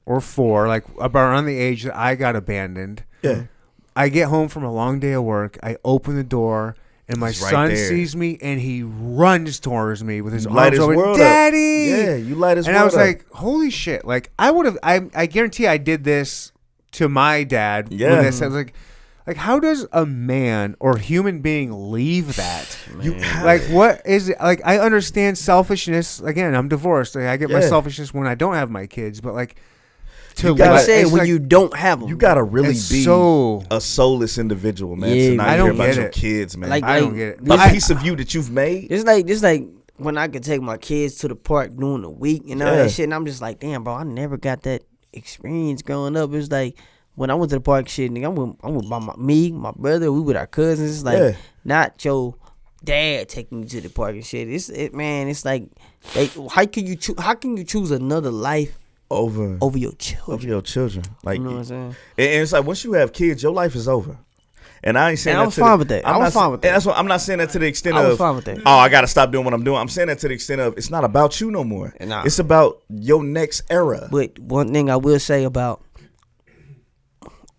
or 4, like about around the age that I got abandoned. Yeah. I get home from a long day of work. I open the door. And my son sees me, and he runs towards me with his arms open. Daddy! Yeah, you light his world up. And I was like, holy shit. Like, I would have, I guarantee I did this to my dad. Yeah. When I was like, how does a man or human being leave that? Like, what is it? Like, I understand selfishness. Again, I'm divorced. Like, I get my selfishness when I don't have my kids. But, like, you gotta say it when you don't have them. You gotta really be a soulless individual, man. Yeah, to not care about your kids, man. I don't get it. But a piece of you that you've made. It's like when I could take my kids to the park during the week and all that shit, and I'm just like, damn, bro, I never got that experience growing up. It was like when I went to the park, shit, nigga, I'm with my brother, we with our cousins. It's like not your dad taking you to the park and shit. It's like, how can you choose another life? Over your children. Like, you know what I'm saying? And it's like once you have kids, your life is over. And I ain't saying I was fine with that. I was fine with that. That's what I'm not saying that to the extent of. I was fine with that. Oh, I gotta stop doing what I'm doing. I'm saying that to the extent of it's not about you no more. Nah. It's about your next era. But one thing I will say about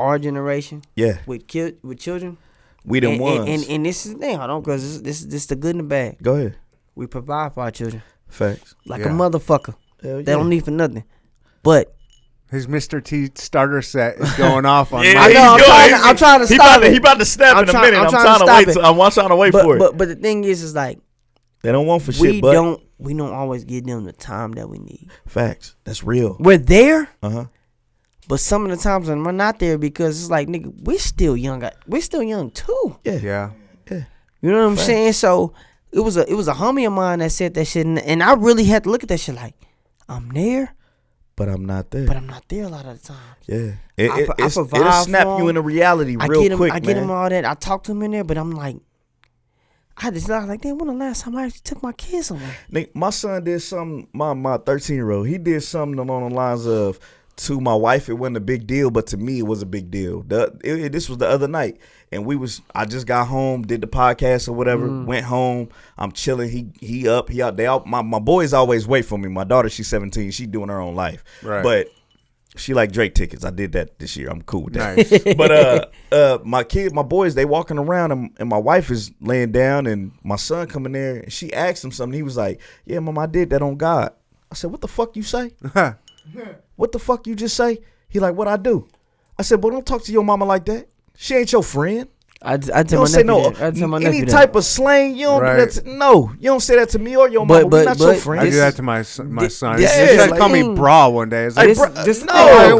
our generation, with children, we the ones. And this is the thing, hold on, because this is the good and the bad. Go ahead. We provide for our children. Facts. Like a motherfucker. They don't need for nothing. But his Mr. T starter set is going off on. I know. I'm trying to stop it. He about to snap in a minute. I'm trying to wait. I'm trying to wait for it. But the thing is like they don't want for shit. But we don't always give them the time that we need. Facts. That's real. We're there. But some of the times when we're not there because it's like, nigga, we're still young. We're still young too. Yeah. You know what I'm saying? So it was a homie of mine that said that shit, and I really had to look at that shit like, I'm there. But I'm not there. A lot of the time. Yeah. It'll snap you into reality real quick, I get him all that. I talk to him in there, but I'm like, I just not like, damn, when the last time I actually took my kids away? My son did something, my 13-year-old, he did something along the lines of, to my wife, it wasn't a big deal, but to me, it was a big deal. This was the other night, and I just got home, did the podcast or whatever, went home. I'm chilling. He up, he out. My boys always wait for me. My daughter, she's 17. She doing her own life, right? But she like Drake tickets. I did that this year. I'm cool with that. Nice. But my boys, they walking around, and my wife is laying down, and my son coming there, and she asked him something. He was like, "Yeah, Mom, I did that on God." I said, "What the fuck you say?" What the fuck you just say? He like, what I do? I said, boy, don't talk to your mama like that. She ain't your friend. I tell my nephew any type of slang, you don't do that to, no. You don't say that to me or your mama. We're not your friend. I do that to my son. He tried to call me bra one day. It's like,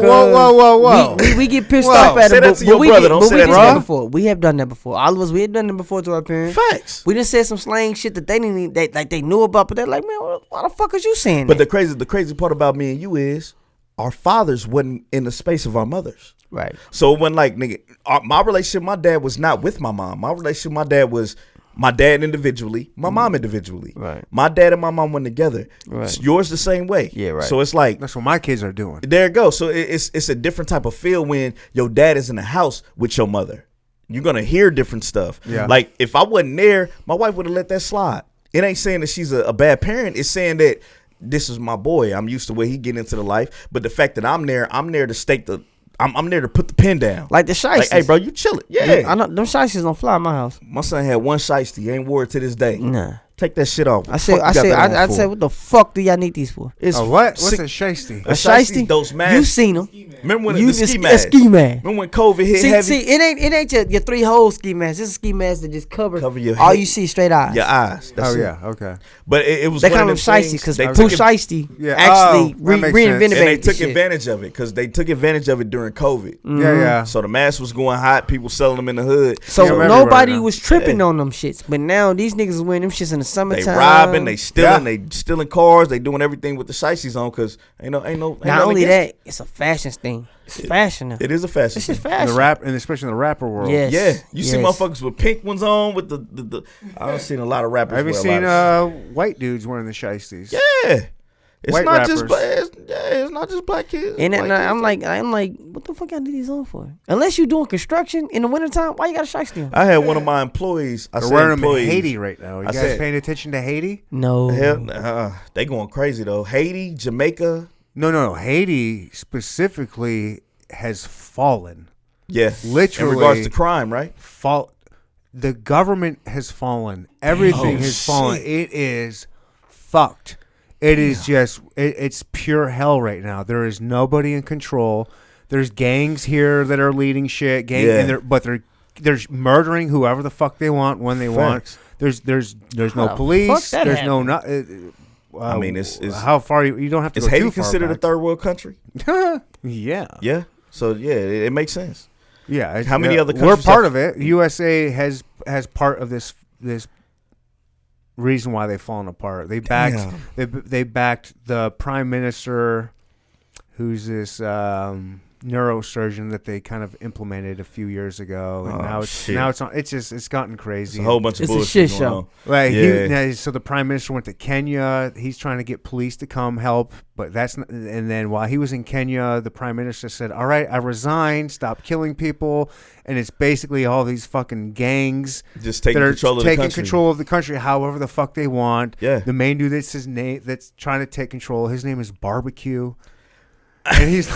whoa. We get pissed off at it. Say that to your brother. Don't say that to me. Before. We have done that before. All of us, we had done it before to our parents. Facts. We just said some slang shit that they didn't, they knew about, but they're like, man, why the fuck is you saying that? But the crazy part about me and you is, our fathers wasn't in the space of our mothers. Right. So when like, nigga, my relationship, my dad was not with my mom. My relationship, my dad was my dad individually, my mom individually. Right. My dad and my mom went together. Right. Yours the same way. Yeah, right. So it's like, that's what my kids are doing. There it goes. So it's a different type of feel when your dad is in the house with your mother. You're going to hear different stuff. Yeah. Like if I wasn't there, my wife would have let that slide. It ain't saying that she's a bad parent. It's saying that this is my boy. I'm used to where he get into the life. But the fact that I'm there to stake I'm there to put the pen down. Like the shysters. Like, hey, bro, you chillin'. Yeah. I know them shysters don't fly at my house. My son had one shysty. Ain't wore it to this day. Nah. Take that shit off. I said, what the fuck do y'all need these for? What's a shysty? A shysty, those masks. You seen them. Remember when You the just ski mask? ski mask. Remember when COVID hit heavy? See, it ain't your 3-hole ski mask. It's a ski mask that just cover your all head, you see straight eyes. your eyes. That's it. Okay. But it was They one call of them them shiesty things. because They Pooh took Shiesty that actually makes reinvented sense. and they the took shit. advantage of it because they took advantage of it during COVID. Yeah. So the mask was going hot. People selling them in the hood. So Yeah, nobody everywhere was tripping on them shits. But now these niggas is wearing them shits in the They summertime. robbing, they stealing, they stealing cars, they doing everything with the shiesties on because ain't Not nothing only against that, it's a fashion thing. It's fashion now. it is a fashion. This is thing. fashion. And especially in the rapper world. Yes. Yeah, you see Yes. motherfuckers with pink ones on with the I don't seen a lot of rappers. Have you wear a seen lot of white dudes wearing the shiesties? yeah. It's White not just rappers. it's not just black kids. And then White I'm kids. like, what the fuck y'all need these on for? Unless you doing construction in the wintertime, why you got a shiesty on? I had one of my employees. I They're said wearing them in employees. Haiti right now. You I guys said- paying attention to Haiti? No. Hell, they going crazy though. Haiti, Jamaica. No. Haiti specifically has fallen. Yeah, Literally. in regards to crime, right? The government has fallen. Everything has fallen. It is fucked. It is just it's pure hell right now. There is nobody in control. There's gangs here that are leading shit. But they're murdering whoever the fuck they want when they want. There's no police. that There's no I mean, it's how far you don't have to is go Haiti too far considered a back. third world country? Yeah. Yeah. So yeah, it makes sense. Yeah. How many other We're countries part have- of it. USA has part of this reason why they've fallen apart. They backed they backed the prime minister, who's this neurosurgeon that they kind of implemented a few years ago, and it's gotten crazy. It's a whole bunch of It's a bullshit shit going show. on. Like so the prime minister went to Kenya. He's trying to get police to come help, but that's not, and then while he was in Kenya, the prime minister said, "All right, I resign. Stop killing people." And it's basically all these fucking gangs Just taking that are control of the taking country. control of the country, however the fuck they want. Yeah. The main dude that's his name that's trying to take control. His name is Barbecue. And he's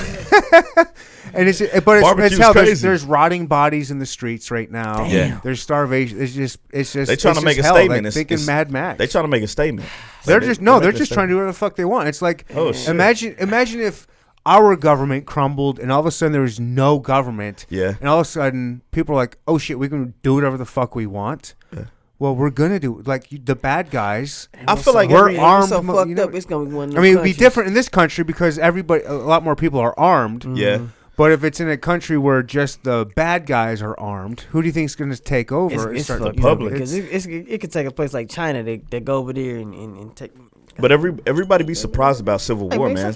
and it's Barbecue's hell. crazy. There's rotting bodies in the streets right now. Damn. Yeah. There's starvation. It's just They trying to make a hell. statement. Like thinking Mad Max. They trying to make a statement. They're Like, just making a trying to statement. do whatever the fuck they want. It's like Oh, shit. imagine if our government crumbled and all of a sudden there was no government. Yeah. And all of a sudden people are like, oh shit, we can do whatever the fuck we want. Yeah. Well, we're gonna do like the bad guys. I feel like we're every- armed. So fucked you know- up. It's gonna be one. Of I mean, it'd be countries. different in this country because a lot more people are armed. Yeah. But if it's in a country where just the bad guys are armed, who do you think is going to take over? It's Start fucked you know, up public. because it could take a place like China. They go over there and take. But everybody be surprised about Civil War, man.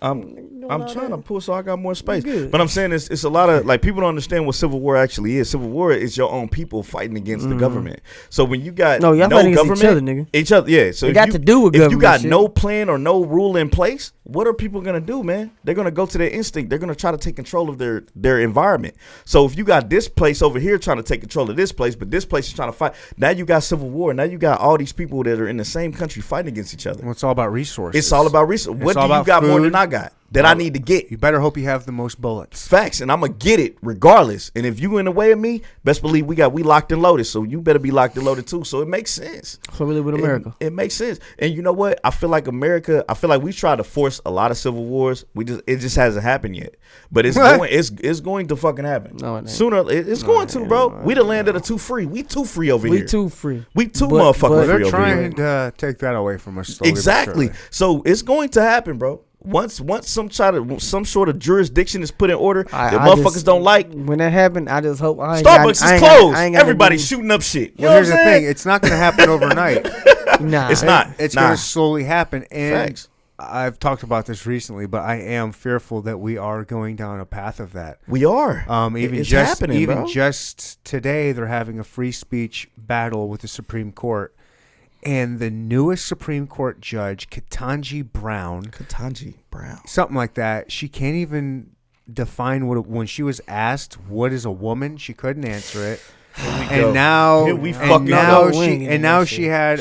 I'm I'm trying to pull so I got more space. Good. But I'm saying it's a lot of like people don't understand what Civil War actually is. Civil War is your own people fighting against the government. So when you got No, y'all fighting against government, each other, nigga. each other, yeah. So It if got you, to do with if you government got shit. no plan or no rule in place, what are people gonna do, man? They're gonna go to their instinct. They're gonna try to take control of their environment. So if you got this place over here trying to take control of this place, but this place is trying to fight, now you got Civil War. Now you got all these people that are in the same country fighting against each other. Well, it's all about resources. It's all about resources. What all do you about got more food. than I got that I need to get? You better hope you have the most bullets. Facts, and I'm gonna get it regardless. And if you in the way of me, best believe we locked and loaded. So you better be locked and loaded too. So it makes sense. So we live with America. It makes sense. And you know what? I feel like we tried to force a lot of civil wars. It just hasn't happened yet. But it's going to fucking happen. No, it ain't. Sooner it's going to, bro. We the land of the too free. We too free over here. We too free. We too But- motherfucking but- free They're over here. trying to take that away from us slowly. but Exactly. surely. So it's going to happen, bro. Once some sort of jurisdiction is put in order that motherfuckers just- don't like, When that happened, I just hope Starbucks is closed. Everybody's shooting up shit. You Well, know here's what the I'm thing: saying? it's not going to happen overnight. Nah, It's not. It's Nah. going to slowly happen. And Facts. I've talked about this recently, but I am fearful that we are going down a path of that. We are. It's happening, bro. Just today, they're having a free speech battle with the Supreme Court, and the newest Supreme Court judge, Ketanji Brown, something like that. She can't even define when she was asked what is a woman, she couldn't answer it. go. And now, Here we and fucking now go. she Wing and and now that she shit. had